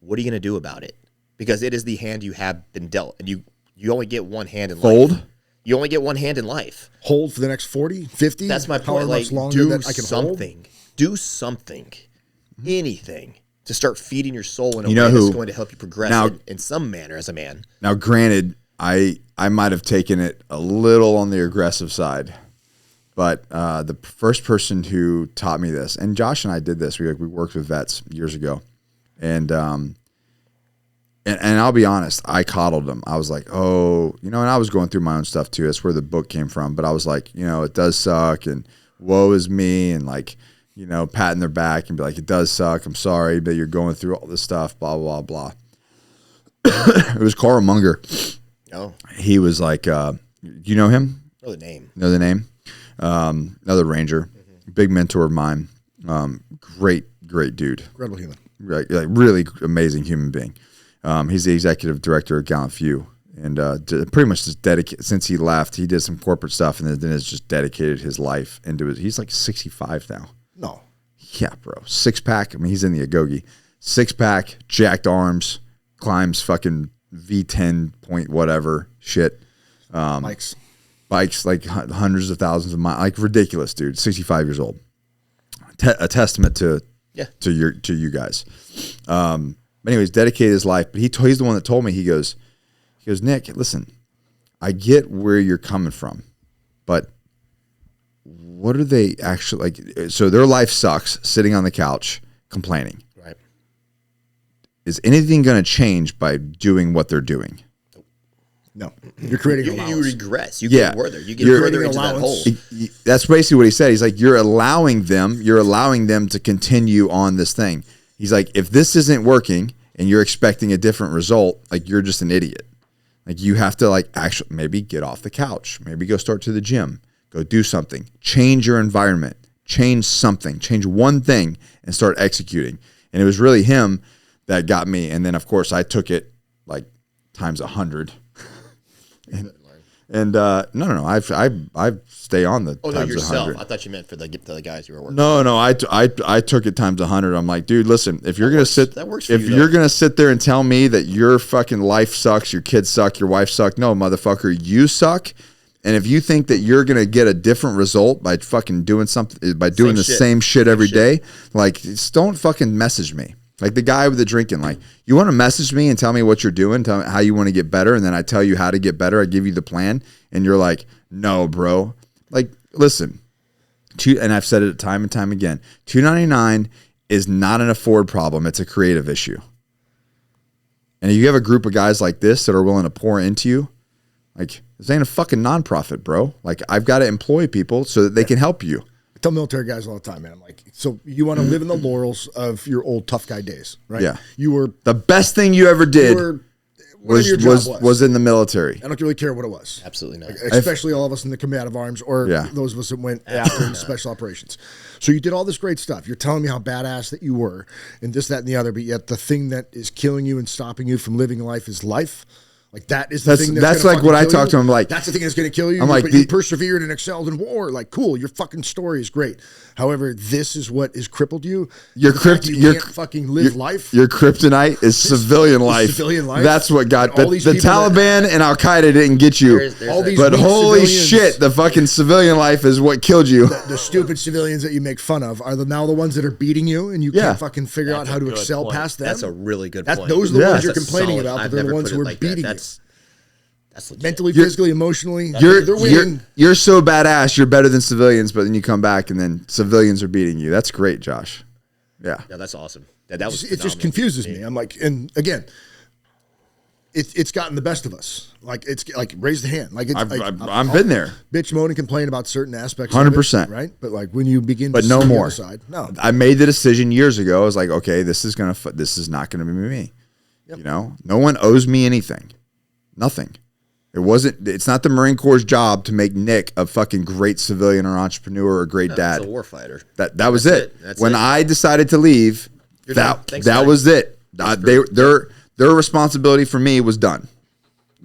What are you going to do about it? Because it is the hand you have been dealt. And you only get one hand in life. Fold? You only get one hand in life. Hold for the next 40, 50. That's my point. However Like, much longer do that I can something. hold. Do something. anything to start feeding your soul in a You know way that's who- going to help you progress Now- in some manner as a man. Now, granted, I might have taken it a little on the aggressive side, but the first person who taught me this, and Josh and I did this. We worked with vets years ago, and I'll be honest, I coddled him. I was like, oh, and I was going through my own stuff too. That's where the book came from. But I was like, it does suck, and woe is me, and like, patting their back and be like, it does suck. I'm sorry, but you're going through all this stuff, blah, blah, blah. It was Carl Munger. Oh, He was like, you know him? know the name. Know the name? Another Ranger, big mentor of mine. Great dude. Incredible human. Like really amazing human being. He's the executive director of Gallant Few, and pretty much just dedicated. Since he left, he did some corporate stuff, and then has just dedicated his life into it. He's like 65 now. No. Yeah, bro. 6-pack. I mean, he's in the Agoge. 6-pack, jacked arms, climbs fucking V10 point whatever shit. Mike's. Bikes like hundreds of thousands of miles, like ridiculous, dude. 65 years old. A testament to you guys. But anyways, dedicated his life. But he's the one that told me. He goes, Nick, listen, I get where you're coming from, but what are they actually like? So their life sucks, sitting on the couch complaining. Right. Is anything going to change by doing what they're doing? No. You're creating You allowance. regress. You Yeah. get further. You get You're- further into that allowance. hole. That's basically what he said. He's like, you're allowing them to continue on this thing. He's like, if this isn't working and you're expecting a different result, like you're just an idiot. Like you have to like actually maybe get off the couch, maybe go start to the gym, go do something, change your environment, change something, change one thing and start executing. And it was really him that got me. And then of course I took it like times 100. And no, I stay on the Oh no, times yourself. 100. I thought you meant for the guys you were working. No, I took it times 100. I'm like, dude, listen, if you're gonna sit, that works for if you, you're though. gonna sit there and tell me that your fucking life sucks, your kids suck, your wife suck, no, motherfucker, you suck. And if you think that you're gonna get a different result by fucking doing something, by doing the same shit every day, like, just don't fucking message me. Like the guy with the drinking, like, you want to message me and tell me what you're doing, tell me how you want to get better, and then I tell you how to get better. I give you the plan, and you're like, no, bro. Like, listen, and I've said it time and time again, $2.99 is not an afford problem. It's a creative issue. And if you have a group of guys like this that are willing to pour into you, like, this ain't a fucking nonprofit, bro. Like, I've got to employ people so that they can help you. I tell military guys all the time, man. I'm like, so you want to live in the laurels of your old tough guy days, right? Yeah. You were The best thing you ever did whatever your job was in the military. I don't really care what it was. Absolutely not. Especially all of us in the combative arms or Yeah. those of us that went after in special operations. So you did all this great stuff. You're telling me how badass that you were and this, that, and the other, but yet the thing that is killing you and stopping you from living life is life. Like that is the thing that's gonna like what I fucking kill talk to you. him, like, that's the thing that's going to kill you. I'm like, but you persevered and excelled in war. Like, cool, your fucking story is great. However, this is what has crippled you. Your The fact that you your can't fucking live life. Your kryptonite is civilian life. Civilian life. That's what got And all the these people Taliban and Al Qaeda didn't get you. There's all that. these But weak holy civilians- shit, the fucking civilian life is what killed you. The stupid civilians that you make fun of are now the ones that are beating you, and you Yeah. can't fucking figure out That's how a to good excel point. past them. That's a really good point. Those are the Yeah. ones you're That's a complaining solid- about, but I've they're the never ones put who it are like that. beating you. That's legit. Mentally, You're- physically, emotionally. You're they're winning. you're so badass. You're better than civilians, but then you come back and then civilians are beating you. That's great, Josh. Yeah. Yeah, that's awesome. That was It just phenomenal. confuses me. I'm like, and again, it's gotten the best of us. Like it's like raise the hand. Like it's I've I'll been there. bitch, moan, and complain about certain aspects. of it, 100%. right? But like when you begin, But to no see the more. other side, no. I made the decision years ago. I was like, okay, this is not gonna be me. You know, no one owes me anything. Nothing. It's not the Marine Corps' job to make Nick a fucking great civilian or entrepreneur or a great dad. It's a warfighter. That was it. That's when it. I decided to leave, You're done. Thanks, that bye. was it. Their responsibility for me was done.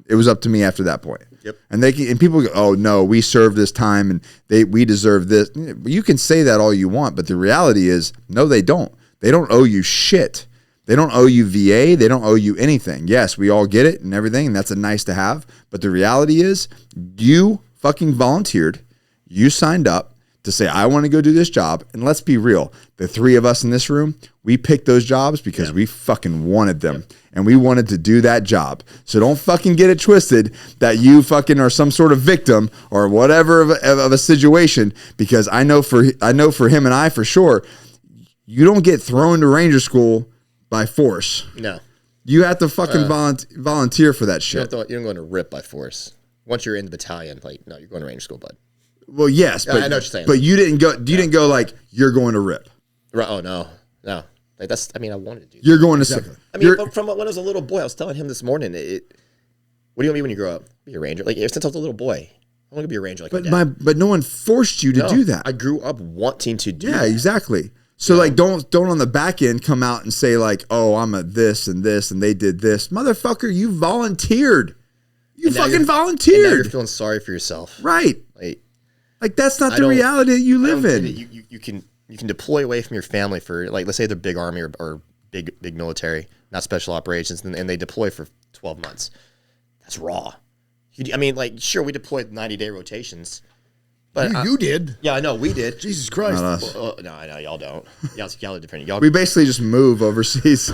It was up to me after that point. Yep. And people go, oh no, we served this time and we deserve this. You can say that all you want, but the reality is, no, they don't. They don't owe you shit. They don't owe you VA. They don't owe you anything. Yes, we all get it and everything, and that's a nice to have. But the reality is, you fucking volunteered. You signed up to say, I want to go do this job. And let's be real. The three of us in this room, we picked those jobs because we fucking wanted them. And we wanted to do that job. So don't fucking get it twisted that you fucking are some sort of victim or whatever of a situation, because I know for him and I for sure, you don't get thrown to Ranger School by force. No. You have to fucking volunteer for that shit. You don't go into RIP by force. Once you're in the battalion, like, no, you're going to Ranger School, bud. Well, yes, but I know what you're saying. But you didn't go. You didn't go like you're going to RIP. Right? Oh no. Like that's. I mean, I wanted to do. You're going to. Exactly. I mean, from when I was a little boy, I was telling him this morning. What do you want me when you grow up? Be a ranger. Like since I was a little boy, I want to be a ranger. Like but no one forced you to do that. I grew up wanting to do. Yeah, that. exactly. So like, don't on the back end come out and say like, oh, I'm a this and this and they did this, motherfucker. You volunteered. You fucking volunteered. And now you're feeling sorry for yourself, right? Like that's not the reality that you live in. You can deploy away from your family for, like, let's say they're big army or big military, not special operations, and they deploy for 12 months. That's raw. I mean, like, sure, we deployed 90-day rotations, but you did. Yeah, I know we did. Jesus Christ. No, I know y'all don't. Y'all are different. We basically just move overseas.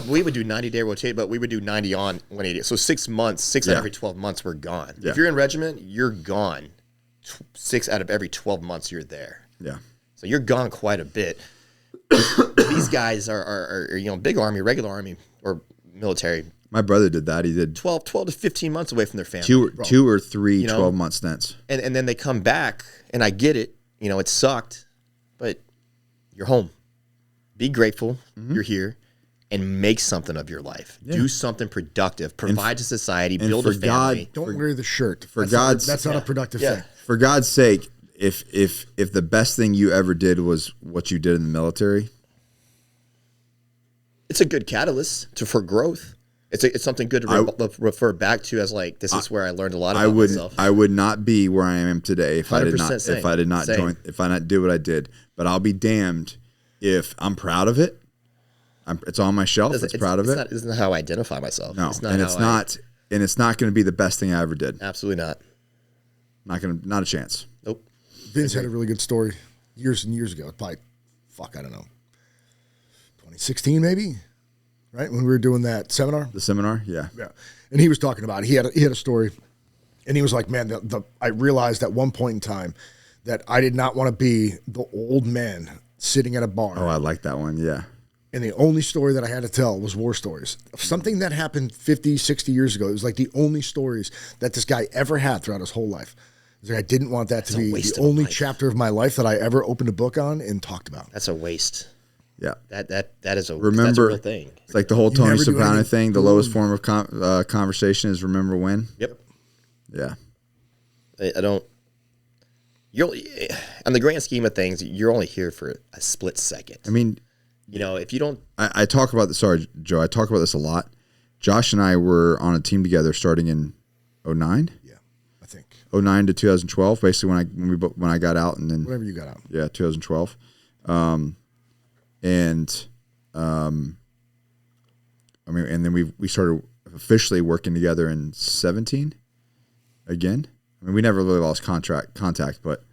We would do 90-day rotate, but we would do 90 on 180. So 6 months, out of every 12 months, we're gone. Yeah. If you're in regiment, you're gone. 6 out of every 12 months, you're there. Yeah. So you're gone quite a bit. These guys are big army, regular army, or military. My brother did that. He did 12 to 15 months away from their family. Two or three 12-month stints. And then they come back, and I get it. It sucked, but you're home. Be grateful you're here, and make something of your life. Yeah. Do something productive. Provide to society. Build a family. Don't wear the shirt. That's not a productive thing. For God's sake, if the best thing you ever did was what you did in the military, it's a good catalyst for growth. It's something good to refer back to as like, this is where I learned a lot about myself. I would not be where I am today if I did not same. if I not do what I did. But I'll be damned if I'm proud of it. It's on my shelf. It's proud of it. Isn't how I identify myself. No, it's not going to be the best thing I ever did. Absolutely not. Not a chance. Nope. Vince had a really good story years and years ago. Probably, I don't know, 2016 maybe. Right, when we were doing that seminar? The seminar, yeah. Yeah. And he was talking about it. He had a story, and he was like, man, I realized at one point in time that I did not want to be the old man sitting at a bar. Oh, I like that one, yeah. And the only story that I had to tell was war stories. Something that happened 50, 60 years ago. It was like the only stories that this guy ever had throughout his whole life. I didn't want that to be the only chapter of my life that I ever opened a book on and talked about. That's a waste. Yeah, that is a remember. That's a real thing. It's like the whole Tony Soprano thing. The lowest form of conversation is remember when. Yep. Yeah. I don't. You're on the grand scheme of things. You're only here for a split second. I mean, if you don't. I talk about this. Sorry, Joe. I talk about this a lot. Josh and I were on a team together starting in 2009. Yeah, I think 2009 to 2012. Basically, when I got out, and then whenever you got out. Yeah, 2012. And then we started officially working together in 2017 again. I mean, we never really lost contact, but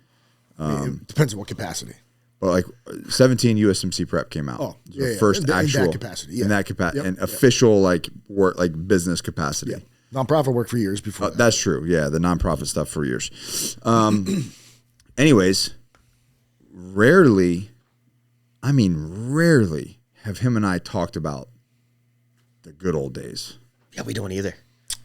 it depends on what capacity. But like 2017 USMC Prep came out. Oh, the first actual in that capacity. Yeah. In that capacity, and official like work, like business capacity. Yeah. Nonprofit work for years before. That's true. Yeah, the nonprofit stuff for years. Anyways, rarely have him and I talked about the good old days. Yeah, we don't either.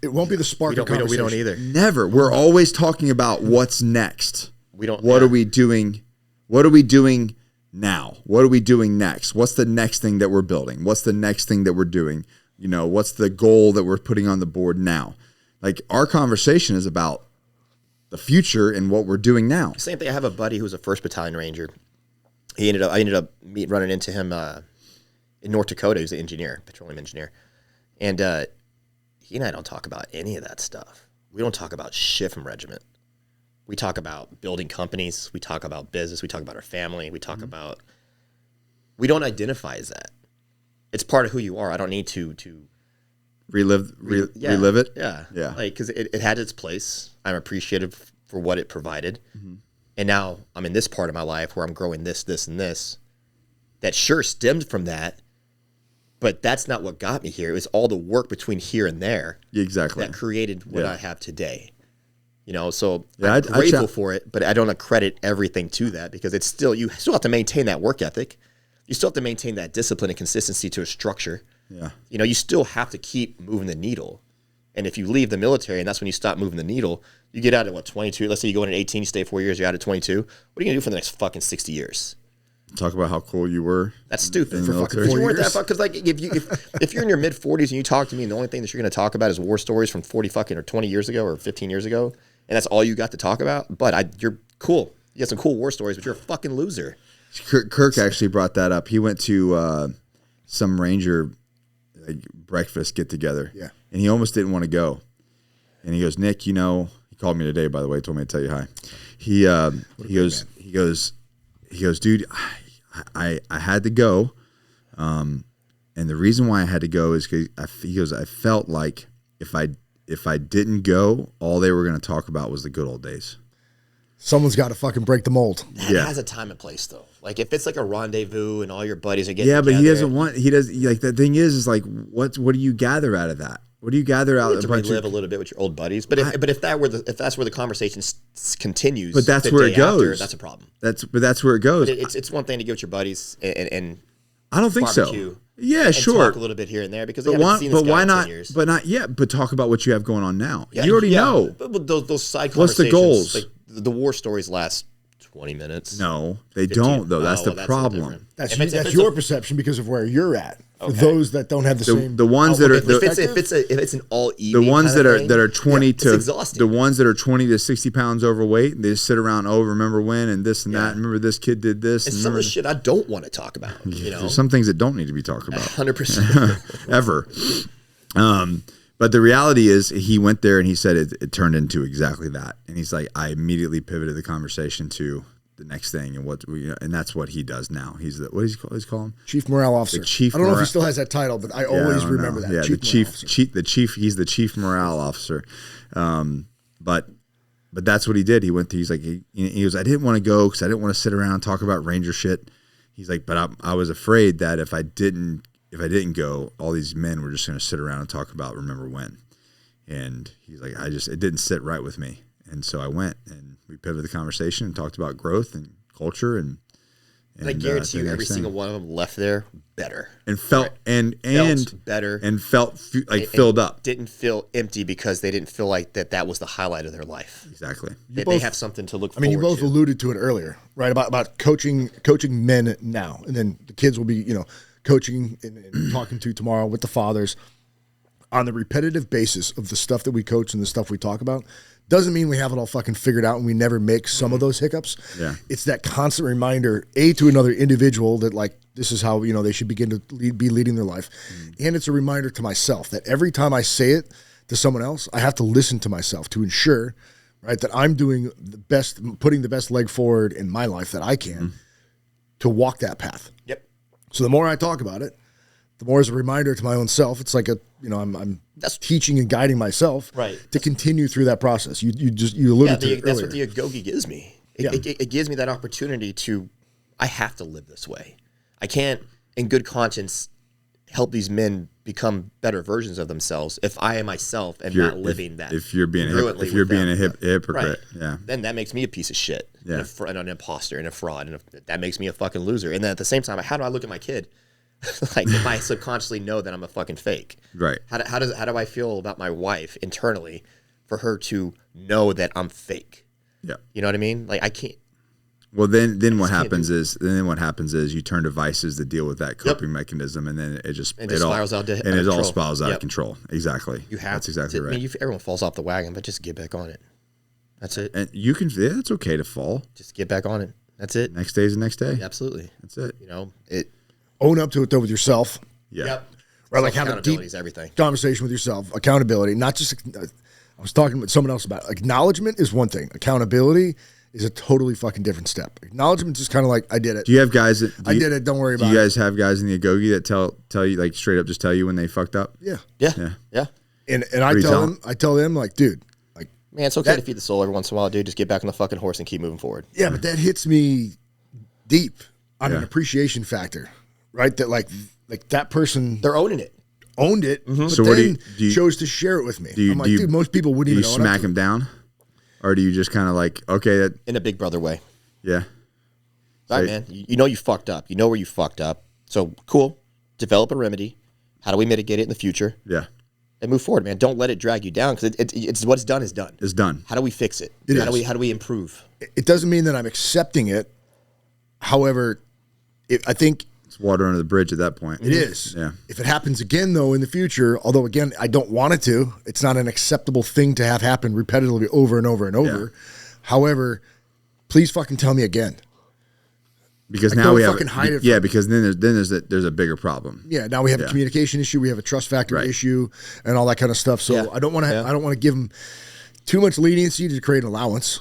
It won't be the spark of conversation. We don't either. Never. We're always talking about what's next. We don't. What are we doing? What are we doing now? What are we doing next? What's the next thing that we're building? What's the next thing that we're doing? What's the goal that we're putting on the board now? Like, our conversation is about the future and what we're doing now. Same thing. I have a buddy who's a 1st Battalion Ranger. I ended up running into him in North Dakota. He was an engineer, petroleum engineer. And he and I don't talk about any of that stuff. We don't talk about shit from regiment. We talk about building companies. We talk about business. We talk about our family. We talk about... We don't identify as that. It's part of who you are. I don't need to relive it. Yeah. Like, because it had its place. I'm appreciative for what it provided. And now I'm in this part of my life where I'm growing this, this, and this. That sure stemmed from that, but that's not what got me here. It was all the work between here and there Exactly. that created what I have today. You know, so Yeah, I'm grateful for it, but I don't accredit everything to that because it's still, you still have to maintain that work ethic. You still have to maintain that discipline and consistency to a structure. Yeah. You know, you still have to keep moving the needle. And if you leave the military and that's when you stop moving the needle, you get out at what, 22? Let's say you go in at 18, you stay 4 years, you're out at 22. What are you going to do for the next fucking 60 years? Talk about how cool you were. That's stupid. For fucking 4 years. Because like if you're in your mid 40s and you talk to me and the only thing that you're going to talk about is war stories from 40 fucking or 20 years ago or 15 years ago, and that's all you got to talk about, but you're cool. You got some cool war stories, but you're a fucking loser. Kirk actually brought that up. He went to some Ranger breakfast get together. Yeah. And he almost didn't want to go. And he goes, Nick, you know, he called me today, by the way, told me to tell you hi. He goes, dude, I had to go. And the reason why I had to go is because I felt like if I didn't go, all they were going to talk about was the good old days. Someone's got to fucking break the mold. That has a time and place, though. Like, if it's like a rendezvous and all your buddies are getting but together, he doesn't want, like, the thing is like, what do you gather out of that? What do you gather out of to relive a little bit with your old buddies? But if that's where the conversation continues, but that's where it goes. After, that's a problem. That's where it goes. But it's one thing to get with your buddies and I don't think barbecue so. Yeah, and sure. talk a little bit here and there because they haven't seen this guy why in not? 10 years. But not yet. But talk about what you have going on now. You already know. But those side What's the conversations, goals? like the war stories last 20 minutes. No, they 15. don't though. That's Oh, the problem. If That's your perception because of where you're at. For those that don't have the same, The ones that are if it's an all evening, the ones kind of that are 20 it's to exhausting. the ones that are 20 to 60 pounds overweight, and they just sit around. Oh, remember when and this and that. Remember this kid did this. And and some of the shit I don't want to talk about. You know, there's some things that don't need to be talked about. 100%. Ever. But the reality is, he went there and he said it turned into exactly that. And he's like, I immediately pivoted the conversation to the next thing, and that's what he does now. He's what is he call him? Chief Morale Officer. I don't know if he still has that title, but I always remember that. Yeah, the chief. He's the Chief Morale Officer. But that's what he did. He went to. He's like he goes. I didn't want to go because I didn't want to sit around and talk about Ranger shit. He's like, but I was afraid that if I didn't go, all these men were just going to sit around and talk about remember when. And he's like, it didn't sit right with me. And so I went and we pivoted the conversation and talked about growth and culture and I guarantee you, every single one of them left there better and felt felt better and felt filled up. Didn't feel empty because they didn't feel like that was the highlight of their life. Exactly. They have something to look forward to. You both alluded to it earlier, right? About coaching men now, and then the kids will be coaching and talking to tomorrow with the fathers on the repetitive basis of the stuff that we coach and the stuff we talk about. Doesn't mean we have it all fucking figured out and we never make some of those hiccups. Yeah. It's that constant reminder, to another individual that like, this is how, they should begin to be leading their life. And it's a reminder to myself that every time I say it to someone else, I have to listen to myself to ensure, right, that I'm doing the best, putting the best leg forward in my life that I can to walk that path. Yep. So the more I talk about it, the more as a reminder to my own self. It's like I'm teaching and guiding myself to continue through that process. You alluded to it that's earlier. what the Agoge gives me. It gives me that opportunity to, I have to live this way. I can't, in good conscience, help these men become better versions of themselves if I myself am not living that. If you're being a hypocrite, then that makes me a piece of shit, and an imposter, and a fraud, and that makes me a fucking loser. And then at the same time, how do I look at my kid? Like, if I subconsciously know that I'm a fucking fake, right? How do I feel about my wife internally for her to know that I'm fake? Yeah, you know what I mean. Like, I can't. Well, then what happens is you turn to vices to deal with that coping mechanism, and then it spirals out of control. All spirals out of control. Exactly. That's exactly right. I mean, everyone falls off the wagon, but just get back on it. That's it. And you can. Yeah, it's okay to fall. Just get back on it. That's it. Next day is the next day. Absolutely. That's it. Own up to it though with yourself. Yeah. Yep. Right. Like have a deep conversation with yourself. Accountability, not just. I was talking with someone else about it. Acknowledgement is one thing. Accountability is a totally fucking different step. Acknowledgement is just kind of like, I did it. Do you have guys that I did it? Don't worry about it. Do you guys have guys in the Agoge that tell you like straight up just tell you when they fucked up? Yeah. And I tell them like, dude, like Man, it's okay to feed the soul every once in a while, dude. Just get back on the fucking horse and keep moving forward. Yeah, but that hits me deep on an appreciation factor, right? That like that person, they're owning it. Owned it, but So then do you chose to share it with me. I'm like, do you- dude, most people wouldn't Do you even own smack up to him down, or do you just kind of like, okay, that, In a big brother way. yeah, All right, man. You know you fucked up. You know where you fucked up. So, cool. Develop a remedy. How do we mitigate it in the future? yeah, And move forward, man. Don't let it drag you down because it's what's done is done. it's done. How do we fix it? It How is. do we improve? It doesn't mean that I'm accepting it. However, I think It's water under the bridge at that point. it is. Yeah. If it happens again, though, in the future, although, again, I don't want it to, it's not an acceptable thing to have happen repetitively over and over and over. Yeah. However, please fucking tell me again. Because Like, now don't we have, fucking hide it yeah, from- because then there's a bigger problem. Yeah, now we have a Yeah. communication issue, we have a trust factor Right. issue, and all that kind of stuff. So Yeah. I don't want to. Yeah. I don't want to give them too much leniency to create an allowance,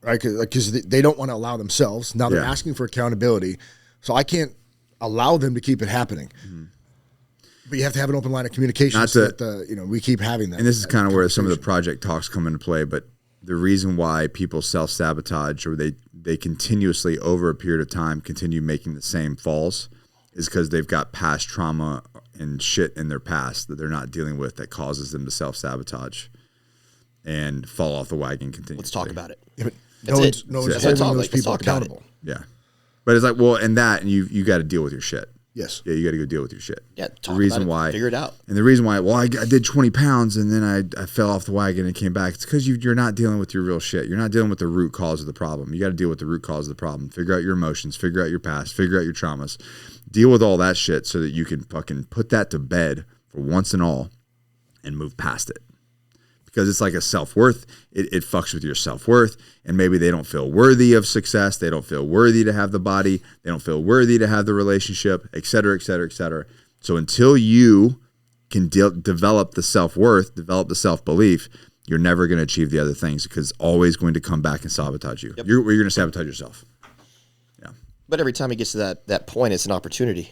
right? Because they don't want to allow themselves. Now they're Yeah. asking for accountability, so I can't allow them to keep it happening. But you have to have an open line of communication Not so to- that we keep having that. And this is that kind of where some of the conversation. project talks come into play. But the reason why people self-sabotage or they continuously over a period of time continue making the same falls is because they've got past trauma and shit in their past that they're not dealing with that causes them to self-sabotage and fall off the wagon continuously. Let's talk about it. Yeah, but That's no it. one's, no one's That's what it's all holding those like. Let's people talk about it. accountable. Yeah. But it's like, well, and you got to deal with your shit. Yes. Yeah, you got to go deal with your shit. Yeah, The talk reason about it. why, Figure it out. And the reason why, well, I did 20 pounds and then I fell off the wagon and came back. It's because you're not dealing with your real shit. You're not dealing with the root cause of the problem. You got to deal with the root cause of the problem. Figure out your emotions. Figure out your past. Figure out your traumas. Deal with all that shit so that you can fucking put that to bed for once and all and move past it. Because it's like a self-worth. It fucks with your self-worth. And maybe they don't feel worthy of success. They don't feel worthy to have the body. They don't feel worthy to have the relationship, et cetera, et cetera, et cetera. So until you can develop the self-worth, develop the self-belief, you're never going to achieve the other things because it's always going to come back and sabotage you. Yep. You're going to sabotage yourself. Yeah. But every time it gets to that point, it's an opportunity.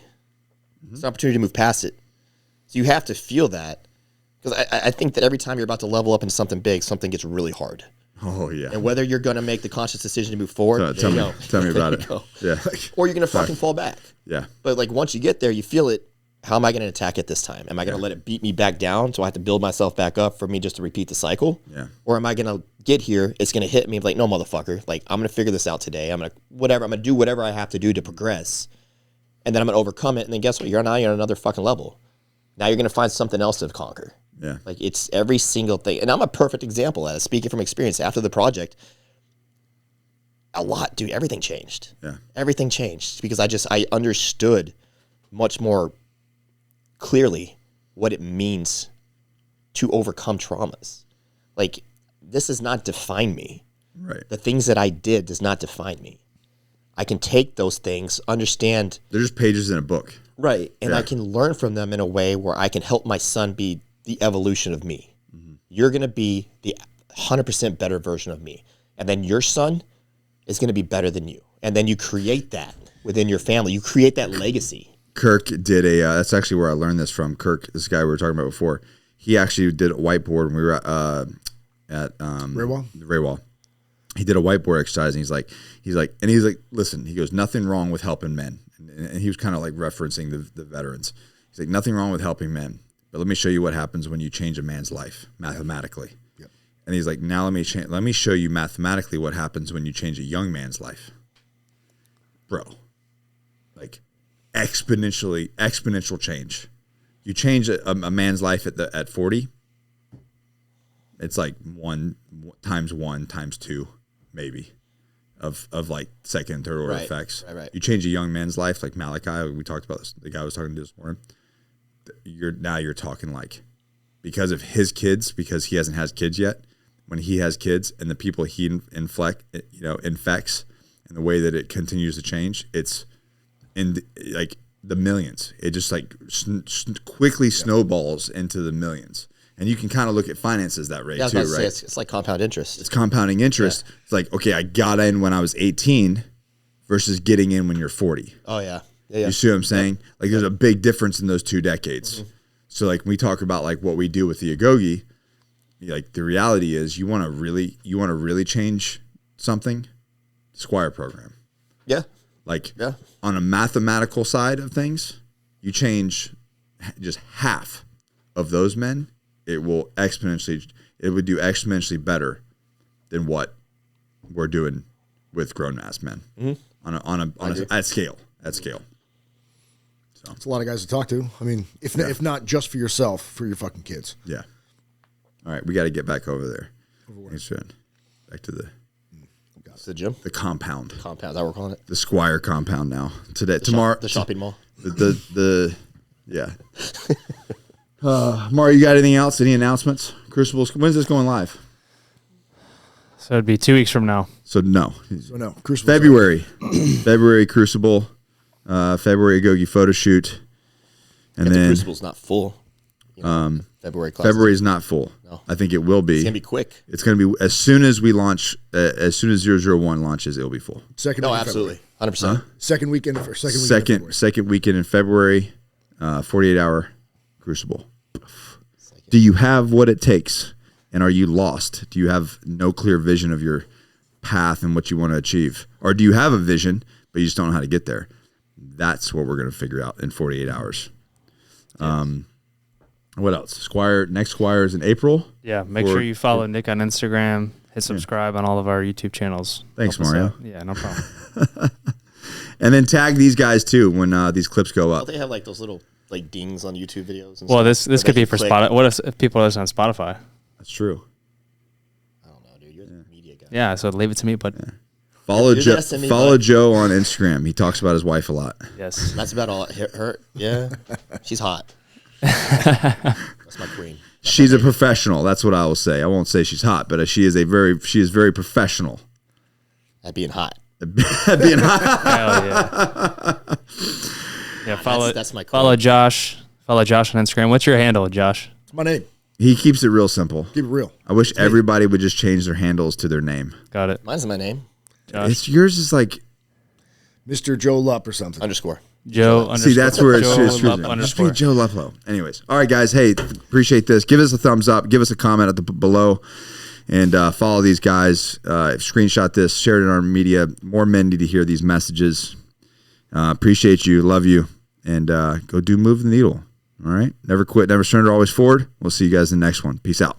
It's an opportunity to move past it. So you have to feel that. Because I think that every time you're about to level up into something big, something gets really hard. Oh, yeah. And whether you're going to make the conscious decision to move forward, Tell me about There it. you go. Yeah. Or you're going to fucking fall back. Yeah. But like once you get there, you feel it. How am I going to attack it this time? Am I going to let it beat me back down so I have to build myself back up for me just to repeat the cycle? Yeah. Or am I going to get here? It's going to hit me like, no, motherfucker. Like I'm going to figure this out today. I'm going to do whatever I have to do to progress. And then I'm going to overcome it. And then guess what? You're on another fucking level. Now you're going to find something else to conquer. Yeah. Like it's every single thing. And I'm a perfect example of that. Speaking from experience after the project, dude, everything changed. Yeah. Everything changed because I understood much more clearly what it means to overcome traumas. Like this does not define me. Right. The things that I did does not define me. I can take those things, understand. They're just pages in a book. Right. And Yeah. I can learn from them in a way where I can help my son be the evolution of me. You're going to be the 100% better version of me. And then your son is going to be better than you. And then you create that within your family. You create that legacy. Kirk did that's actually where I learned this from. Kirk, this guy we were talking about before, he actually did a whiteboard when we were at Raywall. He did a whiteboard exercise and he's like, listen, he goes, nothing wrong with helping men. And he was kind of like referencing the veterans. He's like, nothing wrong with helping men, but let me show you what happens when you change a man's life mathematically. Yep. And he's like, now let me show you mathematically what happens when you change a young man's life. Bro, like exponential change. You change a man's life at 40, it's like 1 times 2 maybe of like second and third order Right, effects. right. You change a young man's life like Malachi, we talked about this, the guy I was talking to this morning. You're talking like because of his kids, because he hasn't had kids yet. When he has kids and the people he infects and the way that it continues to change, it's in like the millions. It just like quickly snowballs into the millions. And you can kind of look at finances that way Yeah, I was too, about to right? say, it's like compound interest. It's compounding interest. Yeah. It's like, okay, I got in when I was 18 versus getting in when you're 40. Oh, yeah. Yeah. You see what I'm saying? Yep. Like there's a big difference in those 2 decades. Mm-hmm. So like we talk about like what we do with the Agoge, like the reality is you want to really change something, Squire program. Yeah. Like on a mathematical side of things, you change just half of those men, it would do exponentially better than what we're doing with grown ass men at scale. So it's a lot of guys to talk to. I mean, if not just for yourself, for your fucking kids. Yeah. All right, we got to get back over there. Back to the gym, the compound. Compound, is that what we're calling it? The Squire compound now. Tomorrow, the shopping mall. Yeah. Mario, you got anything else? Any announcements? Crucibles. When's this going live? So it'd be 2 weeks from now. So no. Crucible. February Crucible. February Agoge photo shoot. And then the Crucible's not full. February class. February is not full. No. I think it will be. It's gonna be quick. It's gonna be as soon as we launch. As soon as 001 launches, it'll be full. Absolutely, 100%. Second weekend in February. 48-hour Crucible. Do you have what it takes? And are you lost? Do you have no clear vision of your path and what you want to achieve? Or do you have a vision, but you just don't know how to get there? That's what we're going to figure out in 48 hours. What else? Next Squire is in April. Yeah, make sure you follow Nick on Instagram. Hit subscribe on all of our YouTube channels. Thanks, Mario. Yeah, no problem. And then tag these guys too when these clips go up. Don't they have like those little like dings on YouTube videos? And well, stuff this could be for Spotify. What if people listen on Spotify? That's true. I don't know, dude. You're the media guy. Yeah, so leave it to me. But follow Joe on Instagram. He talks about his wife a lot. Yes, that's about all. Her, yeah, she's hot. That's my queen. She's a professional. That's what I will say. I won't say she's hot, but she is very professional at being hot. Being hot. Hell yeah. Yeah, that's my queen. Follow Josh. Follow Josh on Instagram. What's your handle, Josh? It's my name. He keeps it real simple. Keep it real. I wish everybody would just change their handles to their name. Got it. Mine's my name. Josh. Yours is like Mr. Joe Lupp or something. _. Joe. See, that's where it's Joe just be Joe Luplow. Anyways, all right, guys. Hey, appreciate this. Give us a thumbs up. Give us a comment at the below, and follow these guys. Screenshot this. Share it in our media. More men need to hear these messages. Appreciate you. Love you. And go move the needle. All right. Never quit. Never surrender. Always forward. We'll see you guys in the next one. Peace out.